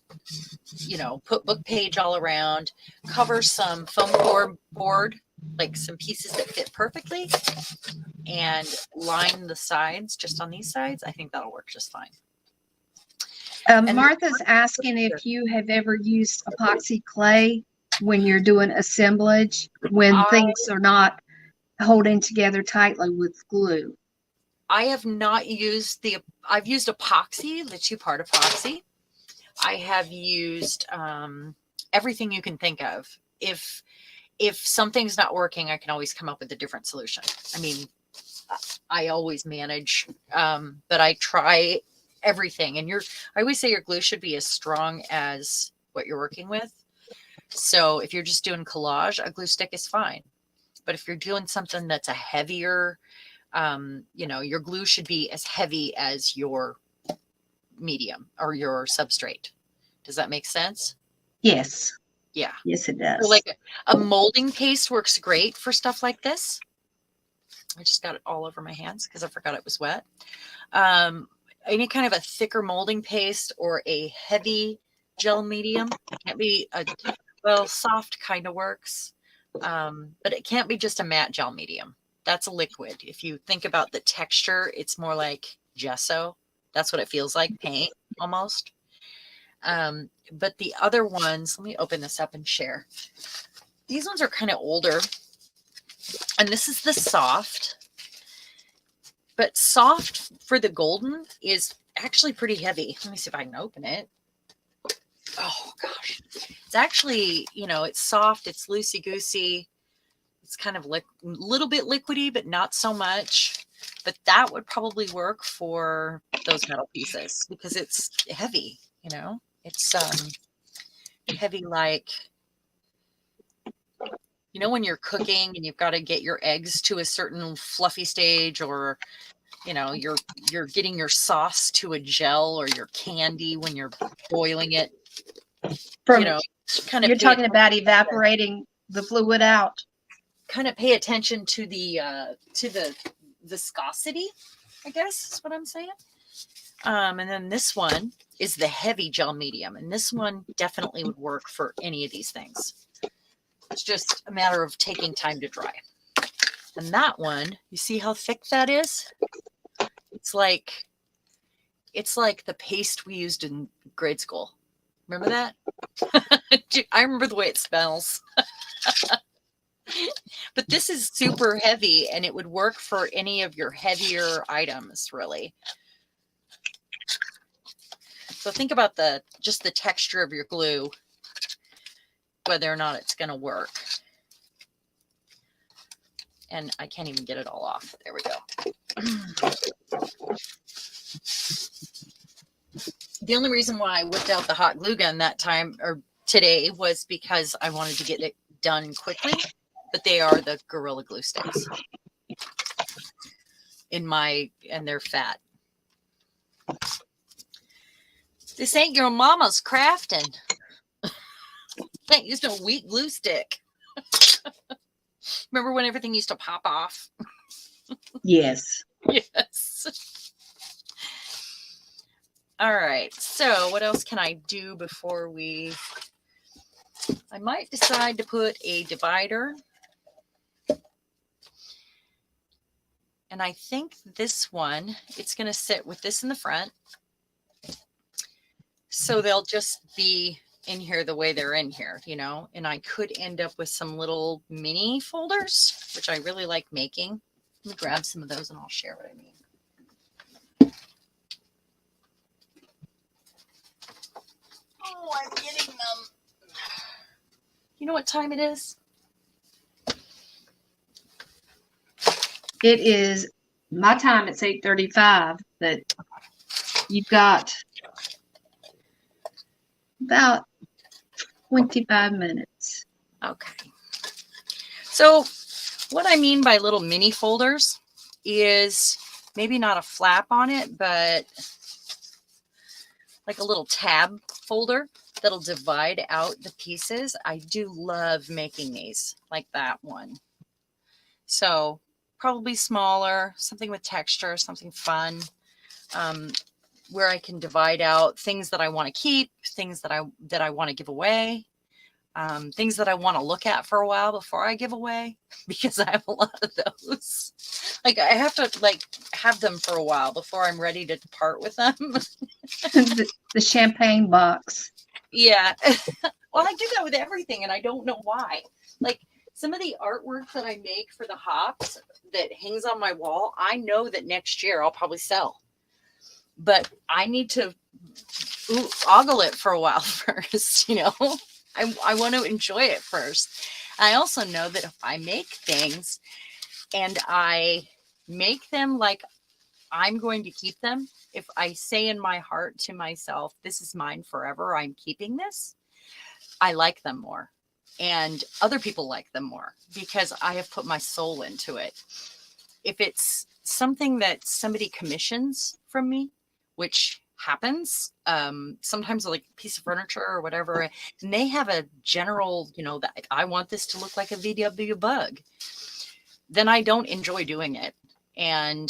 you know, put book page all around, cover some foam core board, like some pieces that fit perfectly, and line the sides just on these sides, I think that'll work just fine. Martha's asking if you have ever used epoxy clay when you're doing assemblage, when things are not holding together tightly with glue. I have not used I've used epoxy, the 2-part epoxy. I have used everything you can think of. If something's not working, I can always come up with a different solution. I mean, I always manage, but I try everything. And I always say your glue should be as strong as what you're working with. So if you're just doing collage, a glue stick is fine. But if you're doing something that's a heavier, your glue should be as heavy as your medium or your substrate. Does that make sense? Yes. Yeah. Yes, it does. So like a molding paste works great for stuff like this. I just got it all over my hands because I forgot it was wet. Any kind of a thicker molding paste or a heavy gel medium. Can't be soft kind of works. But it can't be just a matte gel medium. That's a liquid. If you think about the texture, it's more like gesso. That's what it feels like, paint almost. But the other ones, let me open this up and share. These ones are kind of older. And this is the soft. But soft for the golden is actually pretty heavy. Let me see if I can open it. Oh, gosh. It's actually, it's soft. It's loosey-goosey. It's kind of little bit liquidy, but not so much. But that would probably work for those metal pieces because it's heavy, It's heavy like, when you're cooking and you've got to get your eggs to a certain fluffy stage, or, you're getting your sauce to a gel, or your candy when you're boiling it. You're talking about evaporating the fluid out. Kind of pay attention to the viscosity, I guess is what I'm saying. And then this one is the heavy gel medium, and this one definitely would work for any of these things. It's just a matter of taking time to dry. And that one, you see how thick that is? It's like the paste we used in grade school. Remember that? I remember the way it smells. But this is super heavy, and it would work for any of your heavier items, really. So think about just the texture of your glue, whether or not it's going to work. And I can't even get it all off. There we go. The only reason why I whipped out the hot glue gun that time or today was because I wanted to get it done quickly. But they are the Gorilla Glue sticks. And they're fat. This ain't your mama's crafting. Can't use no weak glue stick. Remember when everything used to pop off? Yes. Yes. All right. So what else can I do before I might decide to put a divider. And I think this one, it's going to sit with this in the front. So they'll just be in here the way they're in here, and I could end up with some little mini folders, which I really like making. Let me grab some of those and I'll share what I mean. Oh, I'm getting them. You know what time it is? It is my time. It's 8:35, but you've got about 25 minutes. Okay. So what I mean by little mini folders is maybe not a flap on it, but like a little tab folder that'll divide out the pieces. I do love making these, like that one. So probably smaller, something with texture, something fun, where I can divide out things that I want to keep, things that I want to give away, things that I want to look at for a while before I give away, because I have a lot of those. Like I have to have them for a while before I'm ready to part with them. The champagne box. Yeah. Well, I do that with everything, and I don't know why. Like some of the artwork that I make for the hops that hangs on my wall, I know that next year I'll probably sell. But I need to ogle it for a while first, you know. I want to enjoy it first. I also know that if I make things and I make them like I'm going to keep them, if I say in my heart to myself, this is mine forever, I'm keeping this, I like them more. And other people like them more because I have put my soul into it. If it's something that somebody commissions from me, which happens sometimes, like a piece of furniture or whatever, and they have a general, you know, that I want this to look like a VW Bug, then I don't enjoy doing it. And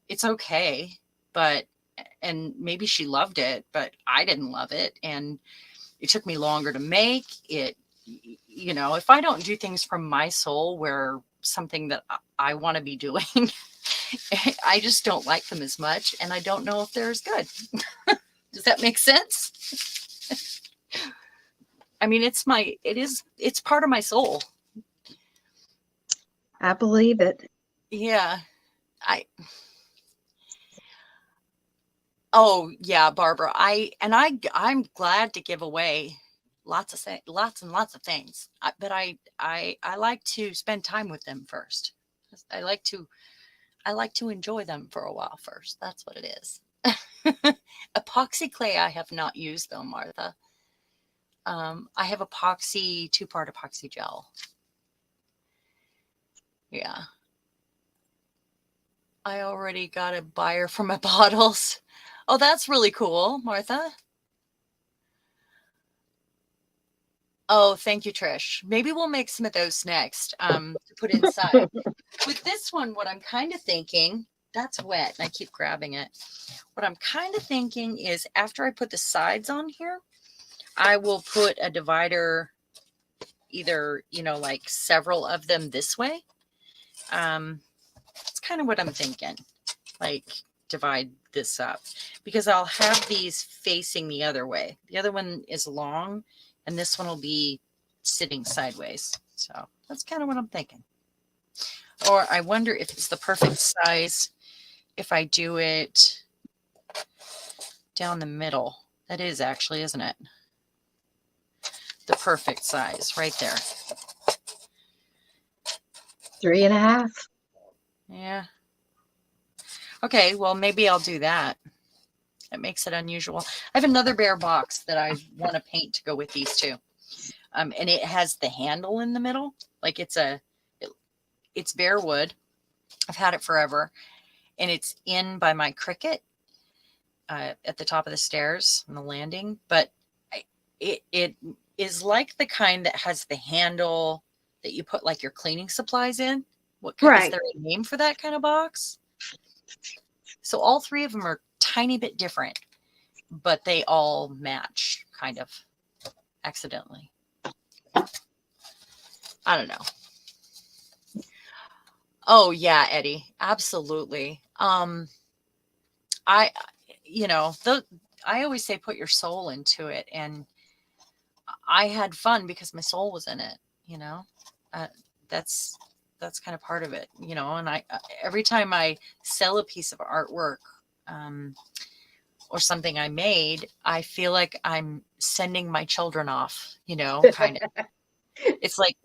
it's okay, but, and maybe she loved it, but I didn't love it. And it took me longer to make it. You know, if I don't do things from my soul, where something that I want to be doing, I just don't like them as much. And I don't know if they're as good. Does that make sense? I mean, it's part of my soul. I believe it. Yeah. Oh yeah, Barbara. I'm glad to give away lots and lots of things. But I like to spend time with them first. I like to enjoy them for a while first. That's what it is. Epoxy clay I have not used though, Martha. I have epoxy, 2-part epoxy gel. Yeah. I already got a buyer for my bottles. Oh, that's really cool, Martha. Oh, thank you, Trish. Maybe we'll make some of those next to put inside. With this one, what I'm kind of thinking, that's wet, and I keep grabbing it. What I'm kind of thinking is after I put the sides on here, I will put a divider, either, you know, like several of them this way. That's kind of what I'm thinking, like divide this up, because I'll have these facing the other way. The other one is long, and this one will be sitting sideways. So that's kind of what I'm thinking. Or I wonder if it's the perfect size if I do it down the middle. That is actually, isn't it? The perfect size right there. 3.5. Yeah. Okay, well, maybe I'll do that. That makes it unusual. I have another bare box that I want to paint to go with these two. And it has the handle in the middle. Like it's bare wood. I've had it forever. And it's in by my Cricut at the top of the stairs on the landing. But it is like the kind that has the handle that you put like your cleaning supplies in. Is there a name for that kind of box? So all three of them are tiny bit different, but they all match kind of accidentally. I don't know. Oh yeah, Eddie, absolutely. I always say put your soul into it, and I had fun because my soul was in it, you know. That's kind of part of it, you know. And every time I sell a piece of artwork or something I made, I feel like I'm sending my children off, you know, kind of. It's like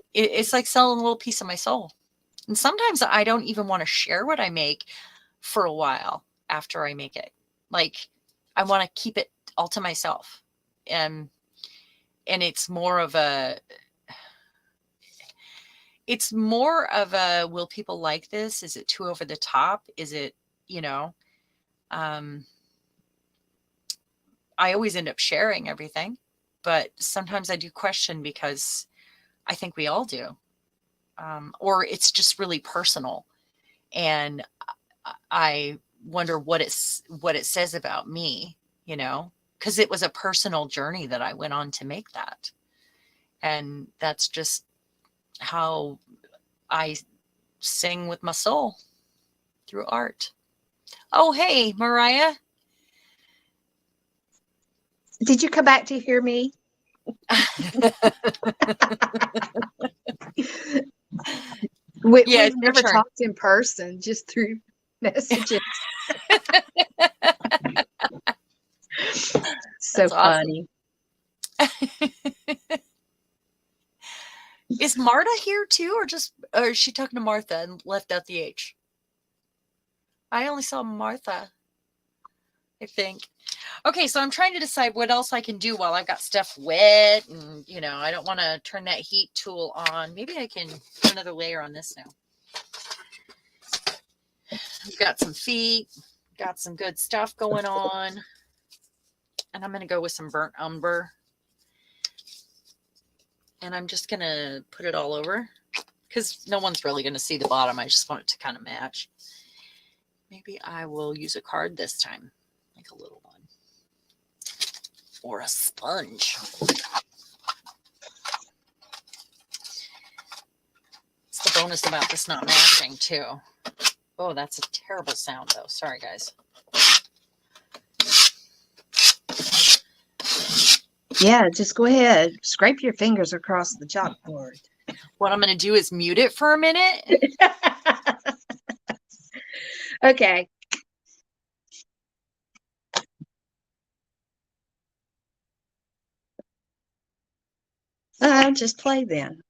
selling a little piece of my soul. And sometimes I don't even want to share what I make for a while after I make it. Like I want to keep it all to myself. And it's more of a will people like this? Is it too over the top? Is it, you know, I always end up sharing everything, but sometimes I do question because I think we all do. Or it's just really personal. And I wonder what it says about me, you know, because it was a personal journey that I went on to make that. And that's just how I sing with my soul through art. Oh, hey, Mariah. Did you come back to hear me? Yeah, We've it's your never turn. talked in person, just through messages. So That's awesome. funny. Is Marta here too, or is she talking to Martha and left out the H? I only saw Martha, I think. Okay, so I'm trying to decide what else I can do while I've got stuff wet, and I don't want to turn that heat tool on. Maybe I can do another layer on this now. We've got some feet, got some good stuff going on, and I'm going to go with some burnt umber. And I'm just going to put it all over because no one's really going to see the bottom. I just want it to kind of match. Maybe I will use a card this time, like a little one. Or a sponge. It's the bonus about this not matching too. Oh, that's a terrible sound though. Sorry, guys. Yeah, just go ahead. Scrape your fingers across the chalkboard. What I'm going to do is mute it for a minute. Okay. Just play then.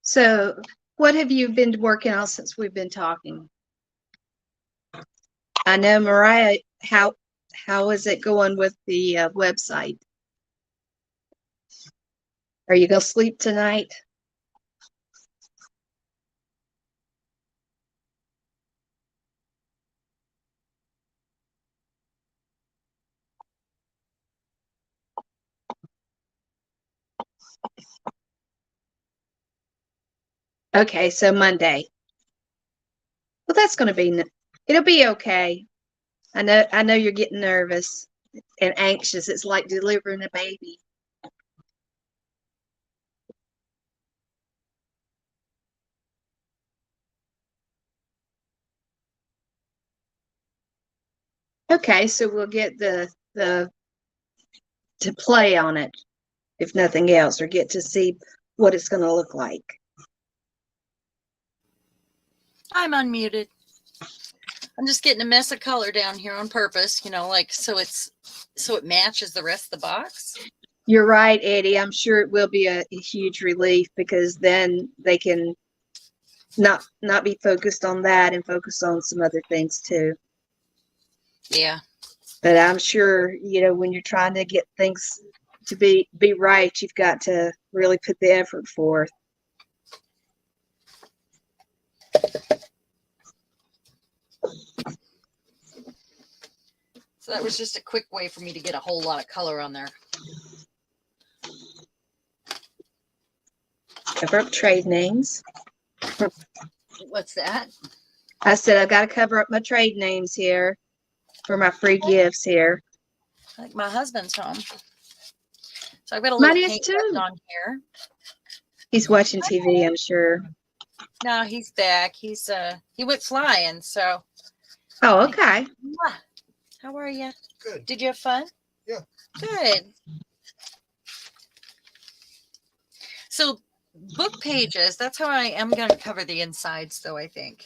So, what have you been working on since we've been talking? I know, Mariah, how is it going with the website? Are you going to sleep tonight? Okay, so Monday. Well, that's going to be, it'll be okay. I know you're getting nervous and anxious. It's like delivering a baby. Okay, so we'll get the to play on it, if nothing else, or get to see what it's going to look like. I'm unmuted. I'm just getting a mess of color down here on purpose, so it matches the rest of the box. You're right, Eddie. I'm sure it will be a huge relief because then they can not be focused on that and focus on some other things too. Yeah. But I'm sure, when you're trying to get things to be right, you've got to really put the effort forth. So that was just a quick way for me to get a whole lot of color on there. Cover up trade names. What's that? I said I've got to cover up my trade names here for my free gifts here. I think my husband's home. So I've got a little paint left on here. He's watching TV, I'm sure. No, he's back. He went flying, so. Oh, okay. How are you? Good. Did you have fun? Yeah. Good. So book pages, that's how I am going to cover the insides though, I think.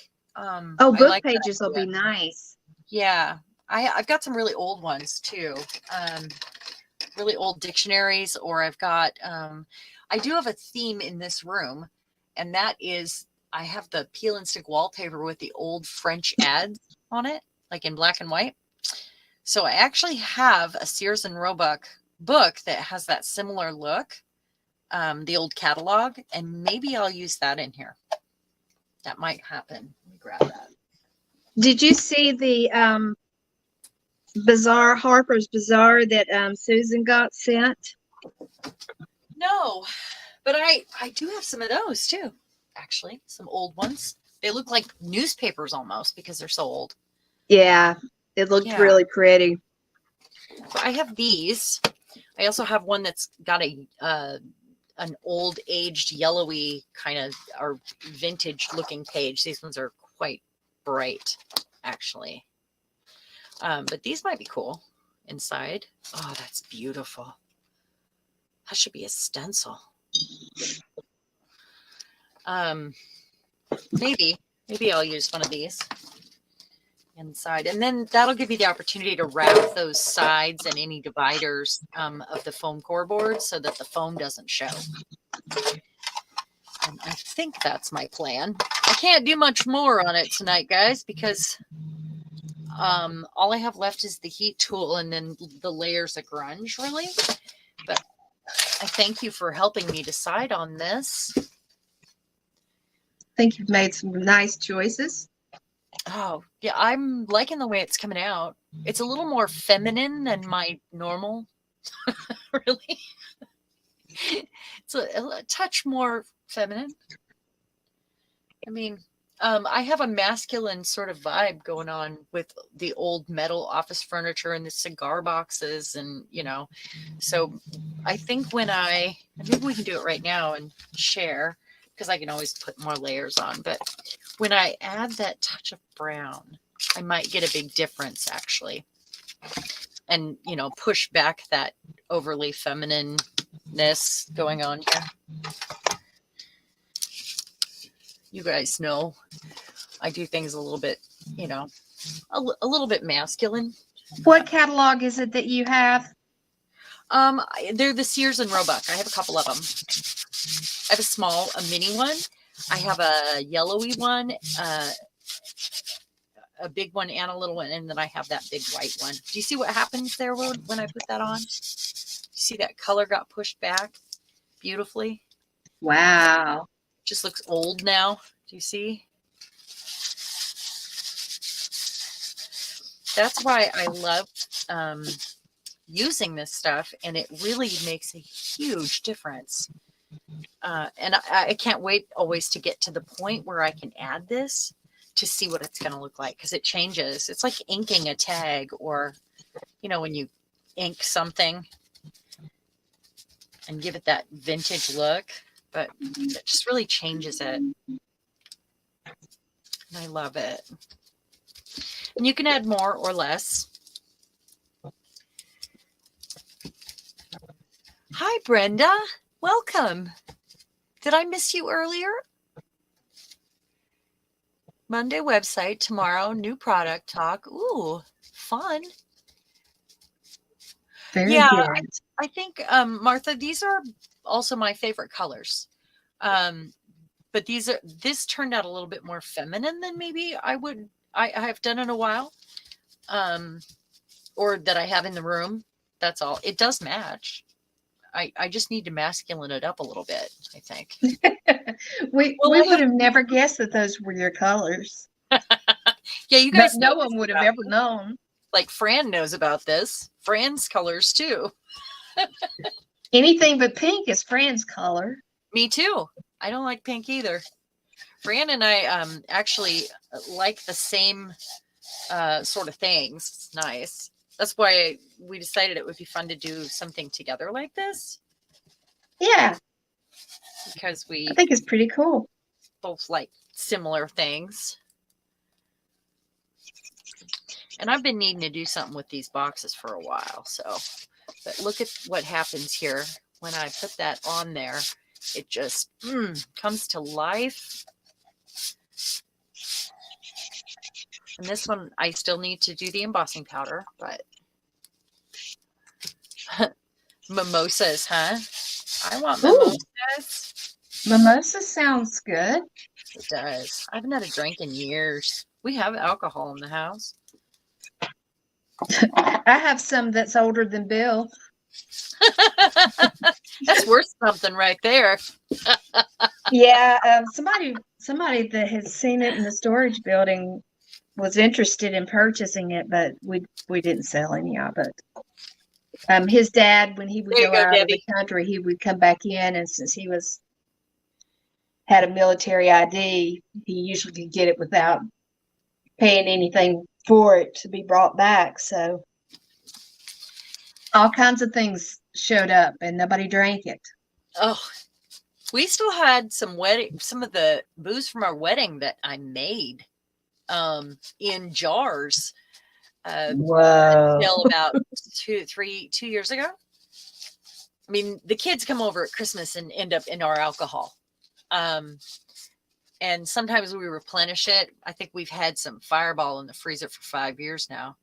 Book pages will be nice. Yeah. I've got some really old ones too. Really old dictionaries, or I've got, I do have a theme in this room, and that is I have the peel and stick wallpaper with the old French ads on it, like in black and white. So I actually have a Sears and Roebuck book that has that similar look, the old catalog, and maybe I'll use that in here. That might happen. Let me grab that. Did you see the Bazaar, Harper's Bazaar that Susan got sent? No, but I do have some of those too. Actually, some old ones. They look like newspapers almost because they're so old. Yeah, it looked Yeah. really pretty. So I have these. I also have one that's got a an old aged yellowy kind of or vintage looking page. These ones are quite bright actually. But these might be cool inside. Oh, that's beautiful. That should be a stencil. Maybe I'll use one of these inside, and then that'll give you the opportunity to wrap those sides and any dividers of the foam core board so that the foam doesn't show. And I think that's my plan. I can't do much more on it tonight, guys, because all I have left is the heat tool and then the layers of grunge, really. But I thank you for helping me decide on this. I think you've made some nice choices. Oh, yeah, I'm liking the way it's coming out. It's a little more feminine than my normal, really. It's a touch more feminine. I mean, I have a masculine sort of vibe going on with the old metal office furniture and the cigar boxes and, you know, so I think maybe we can do it right now and share because I can always put more layers on. But when I add that touch of brown, I might get a big difference actually. And, you know, push back that overly feminineness going on here. You guys know I do things a little bit, you know, a little bit masculine. What catalog is it that you have? They're the Sears and Roebuck. I have a couple of them. I have a mini one. I have a yellowy one, a big one, and a little one, and then I have that big white one. Do you see what happens there when I put that on? You see that color got pushed back beautifully? Wow. Just looks old now. Do you see? That's why I love using this stuff, and it really makes a huge difference. And I can't wait always to get to the point where I can add this to see what it's going to look like because it changes. It's like inking a tag or, you know, when you ink something and give it that vintage look, but it just really changes it. And I love it. And you can add more or less. Hi, Brenda. Welcome. Did I miss you earlier? Monday website, tomorrow new product talk. Ooh, fun. Very Yeah, good. I think, Martha, these are also my favorite colors. But this turned out a little bit more feminine than maybe I have done in a while. Or that I have in the room. That's all. It does match. I just need to masculine it up a little bit, I think. we would have never guessed that those were your colors. Yeah, you guys But no one would have ever known. Like Fran knows about this. Fran's colors too. Anything but pink is Fran's color. Me too. I don't like pink either. Fran and I actually like the same sort of things. It's nice. That's why we decided it would be fun to do something together like this. Yeah. Because I think it's pretty cool. Both like similar things. And I've been needing to do something with these boxes for a while. So, but look at what happens here. When I put that on there, it just comes to life. And this one, I still need to do the embossing powder, but mimosas, huh? I want mimosas. Mimosa sounds good. It does. I haven't had a drink in years. We have alcohol in the house. I have some that's older than Bill. That's worth something right there. Yeah, somebody that had seen it in the storage building was interested in purchasing it, but we didn't sell any of it. His dad, when he would There you go go, out of the Debbie. country, he would come back in, and since he had a military ID, he usually could get it without paying anything for it to be brought back. So all kinds of things showed up, and nobody drank it. Oh, we still had some of the booze from our wedding that I made in jars Whoa. until about 2 years ago. I mean, the kids come over at Christmas and end up in our alcohol. And sometimes we replenish it. I think we've had some Fireball in the freezer for 5 years now.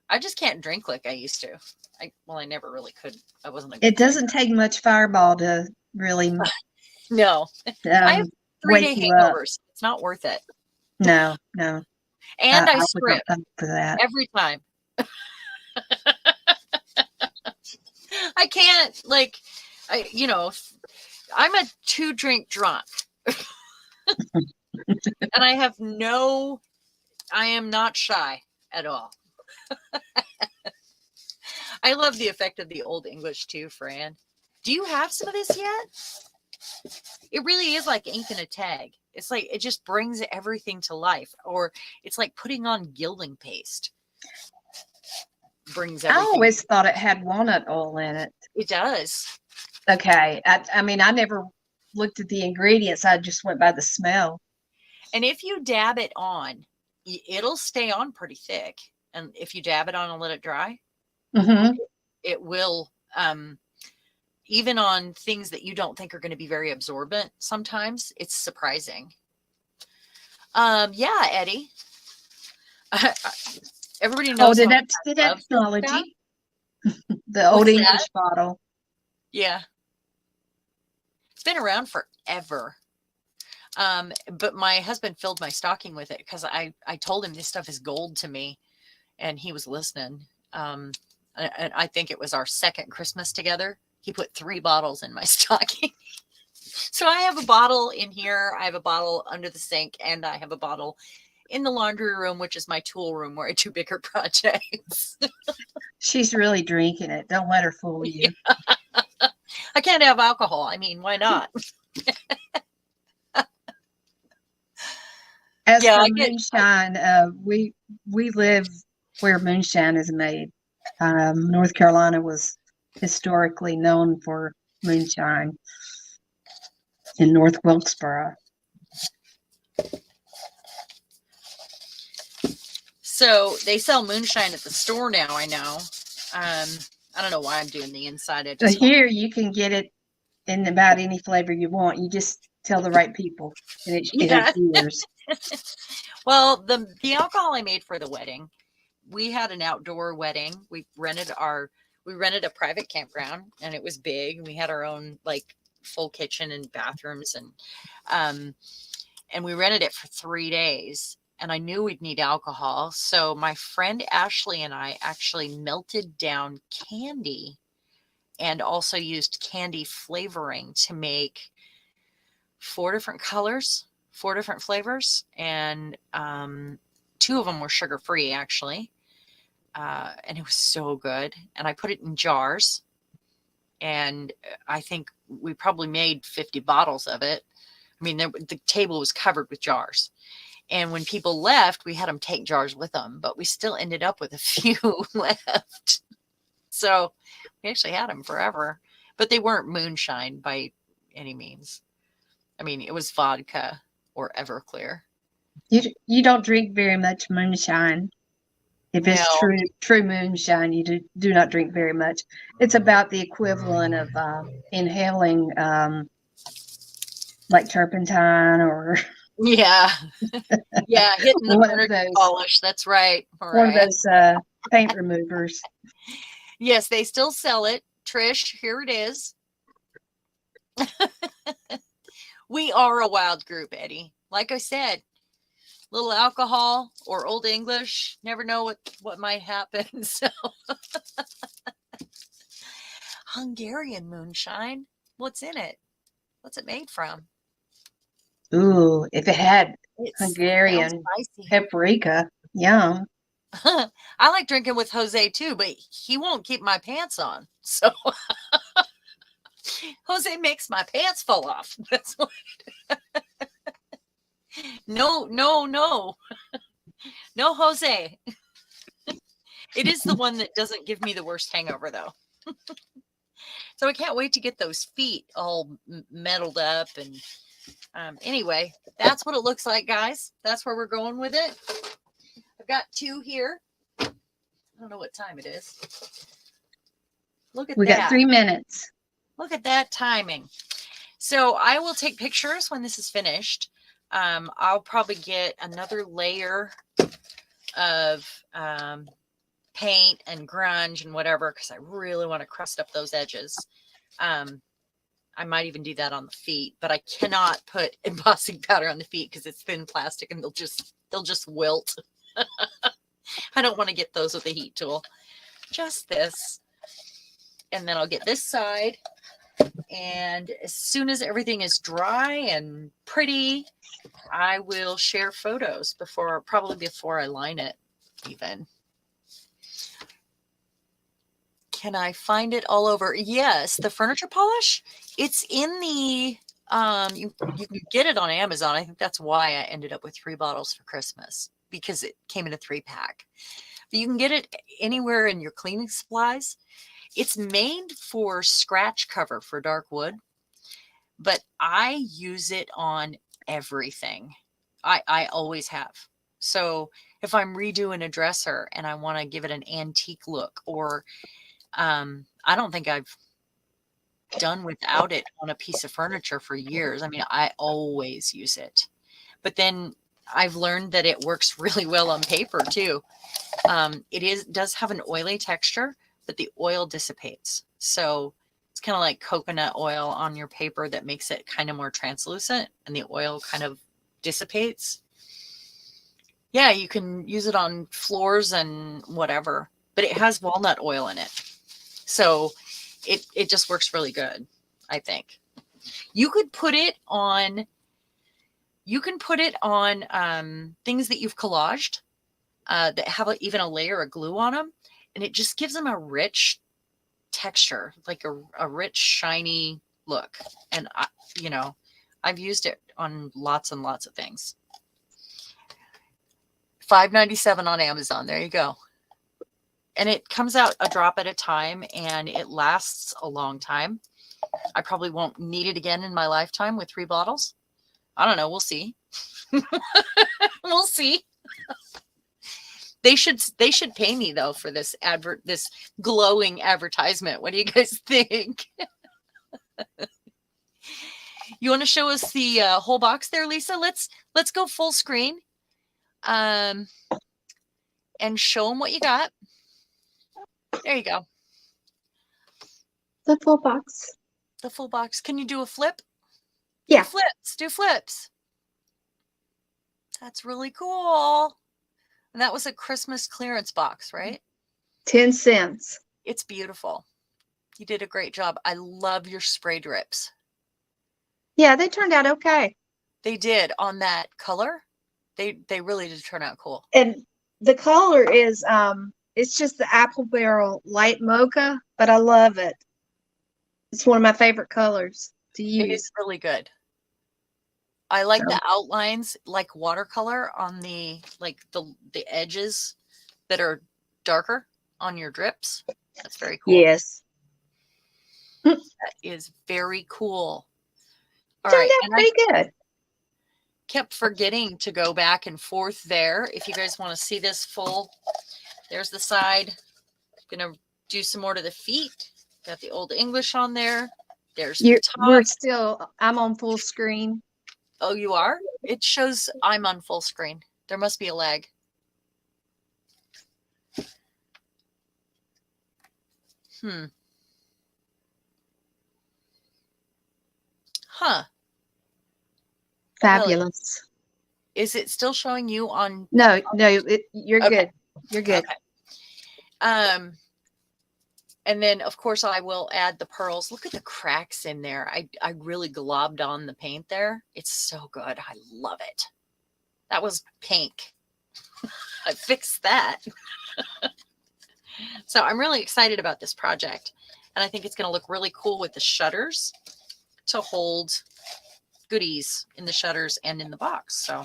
I just can't drink like I used to. I never really could. I wasn't a good It doesn't take much Fireball to really No. I have 3-day wake you up. hangovers. It's not worth it. No. And I would strip not come for that. every time. I can't, like, I'm a 2-drink drunk. And I am not shy at all. I love the effect of the Old English too, Fran. Do you have some of this yet? It really is like ink and a tag. It's like it just brings everything to life, or it's like putting on gilding paste. Brings everything. I always thought it had walnut oil in it. It does. Okay. I mean, I never looked at the ingredients. I just went by the smell. And if you dab it on, it'll stay on pretty thick. And if you dab it on and let it dry, it will, even on things that you don't think are going to be very absorbent, sometimes it's surprising. Yeah, Eddie. Everybody knows. Oh, the technology. The Old English bottle. Yeah. It's been around forever. But my husband filled my stocking with it because I told him this stuff is gold to me, and he was listening. And I think it was our second Christmas together. He put 3 bottles in my stocking. So I have a bottle in here. I have a bottle under the sink, and I have a bottle in the laundry room, which is my tool room where I do bigger projects. She's really drinking it. Don't let her fool you. Yeah. I can't have alcohol. I mean, why not? As for moonshine, we live where moonshine is made. North Carolina was historically known for moonshine in North Wilkesboro. So they sell moonshine at the store now, I know. I don't know why I'm doing the inside. So here you can get it in about any flavor you want. You just tell the right people, and it's yours. Well, the alcohol I made for the wedding, we had an outdoor wedding. We rented a private campground, and it was big. We had our own like full kitchen and bathrooms, and we rented it for 3 days. And I knew we'd need alcohol. So my friend Ashley and I actually melted down candy and also used candy flavoring to make 4 different colors, 4 different flavors. And 2 of them were sugar-free, actually. And it was so good. And I put it in jars. And I think we probably made 50 bottles of it. I mean, the table was covered with jars. And when people left, we had them take jars with them, but we still ended up with a few left. So we actually had them forever, but they weren't moonshine by any means. I mean, it was vodka or Everclear. You don't drink very much moonshine. If it's true moonshine, you do not drink very much. It's about the equivalent of inhaling like turpentine or yeah, hitting the one of those polish. That's right. One of those paint removers. Yes, they still sell it. Trish, here it is. We are a wild group, Eddie. Like I said, little alcohol or Old English. Never know what might happen. So Hungarian moonshine. What's in it? What's it made from? Ooh, if it had It sounds Hungarian spicy. paprika, yum. I like drinking with Jose too, but he won't keep my pants on. So Jose makes my pants fall off. That's what. No, no, no. No, Jose. It is the one that doesn't give me the worst hangover, though. So I can't wait to get those feet all metaled up. And anyway, that's what it looks like, guys. That's where we're going with it. I've got 2 here. I don't know what time it is. Look at We that. got 3 minutes. Look at that timing. So I will take pictures when this is finished. I'll probably get another layer of paint and grunge and whatever, because I really want to crust up those edges. I might even do that on the feet, but I cannot put embossing powder on the feet because it's thin plastic and they'll just wilt. I don't want to get those with a heat tool. Just this. And then I'll get this side. And as soon as everything is dry and pretty, I will share photos probably before I line it even. Can I find it all over? Yes, the furniture polish. It's in the, you can get it on Amazon. I think that's why I ended up with 3 bottles for Christmas, because it came in a 3-pack. But you can get it anywhere in your cleaning supplies. It's made for scratch cover for dark wood, but I use it on everything. I always have. So if I'm redoing a dresser and I want to give it an antique look, or I don't think I've done without it on a piece of furniture for years. I mean, I always use it. But then I've learned that it works really well on paper too. It does have an oily texture, but the oil dissipates. So it's kind of like coconut oil on your paper that makes it kind of more translucent, and the oil kind of dissipates. Yeah, you can use it on floors and whatever, but it has walnut oil in it. So it just works really good, I think. You could put it on things that you've collaged that have even a layer of glue on them, and it just gives them a rich texture, like a rich, shiny look. And I've used it on lots and lots of things. $5.97 on Amazon. There you go. And it comes out a drop at a time, and it lasts a long time. I probably won't need it again in my lifetime with 3 bottles. I don't know. We'll see. We'll see. They should pay me though for this glowing advertisement. What do you guys think? You want to show us the whole box there, Lisa? Let's go full screen, and show them what you got. There you go. The full box. The full box. Can you do a flip? Yeah. Do flips. That's really cool. And that was a Christmas clearance box, right? 10 cents. It's beautiful. You did a great job. I love your spray drips. Yeah, they turned out okay. They did on that color. They really did turn out cool. And the color is it's just the apple barrel light mocha, but I love it. It's one of my favorite colors to use. It is really good. I like the outlines, like watercolor on the edges that are darker on your drips. That's very cool. Yes. That is very cool. All Turned right. out pretty good. Kept forgetting to go back and forth there. If you guys want to see this full, there's the side. Gonna do some more to the feet. Got the Old English on there. There's the top. I'm on full screen. Oh, you are? It shows I'm on full screen. There must be a lag. Huh. Fabulous. Is it still showing you on? No, you're Okay. good. You're good. Okay. And then of course I will add the pearls. Look at the cracks in there. I really globbed on the paint there. It's so good. I love it. That was pink. I fixed that. So I'm really excited about this project. And I think it's going to look really cool with the shutters to hold goodies in the shutters and in the box. So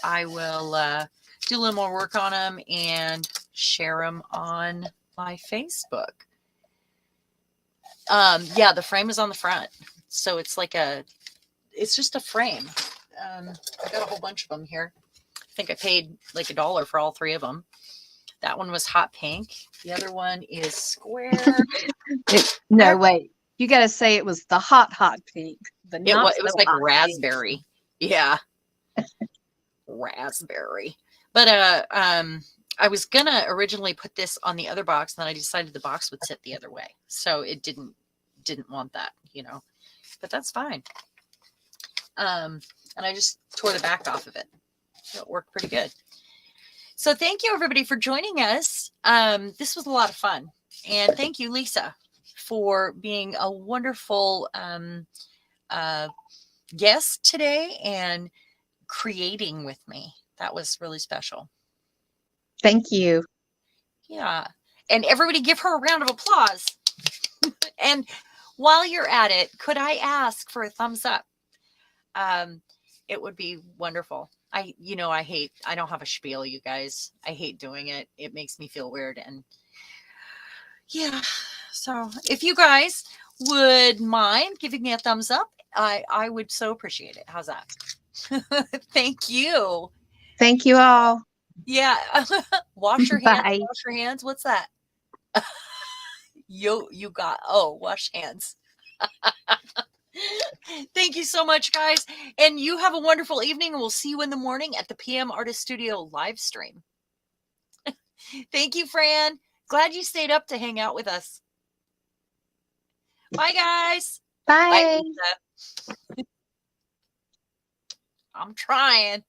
I will do a little more work on them and share them on my Facebook. Yeah, the frame is on the front. So it's like it's just a frame. I got a whole bunch of them here. I think I paid like $1 for all 3 of them. That one was hot pink. The other one is square. No, wait. You got to say it was the hot pink. It was like raspberry. Pink. Yeah. Raspberry. But I was gonna originally put this on the other box, and then I decided the box would sit the other way. So it didn't want that, you know. But that's fine. And I just tore the back off of it. So it worked pretty good. So thank you everybody for joining us. This was a lot of fun. And thank you, Lisa, for being a wonderful guest today and creating with me. That was really special. Thank you. Yeah. And everybody give her a round of applause. And while you're at it, could I ask for a thumbs up? It would be wonderful. I don't have a spiel, you guys. I hate doing it. It makes me feel weird. And yeah, so if you guys would mind giving me a thumbs up, I would so appreciate it. How's that? Thank you. Thank you all. Yeah. Wash your hands. Bye. Wash your hands. What's that? Wash hands. Thank you so much, guys. And you have a wonderful evening. And we'll see you in the morning at the PM Artist Studio live stream. Thank you, Fran. Glad you stayed up to hang out with us. Bye, guys. Bye. Bye, I'm trying.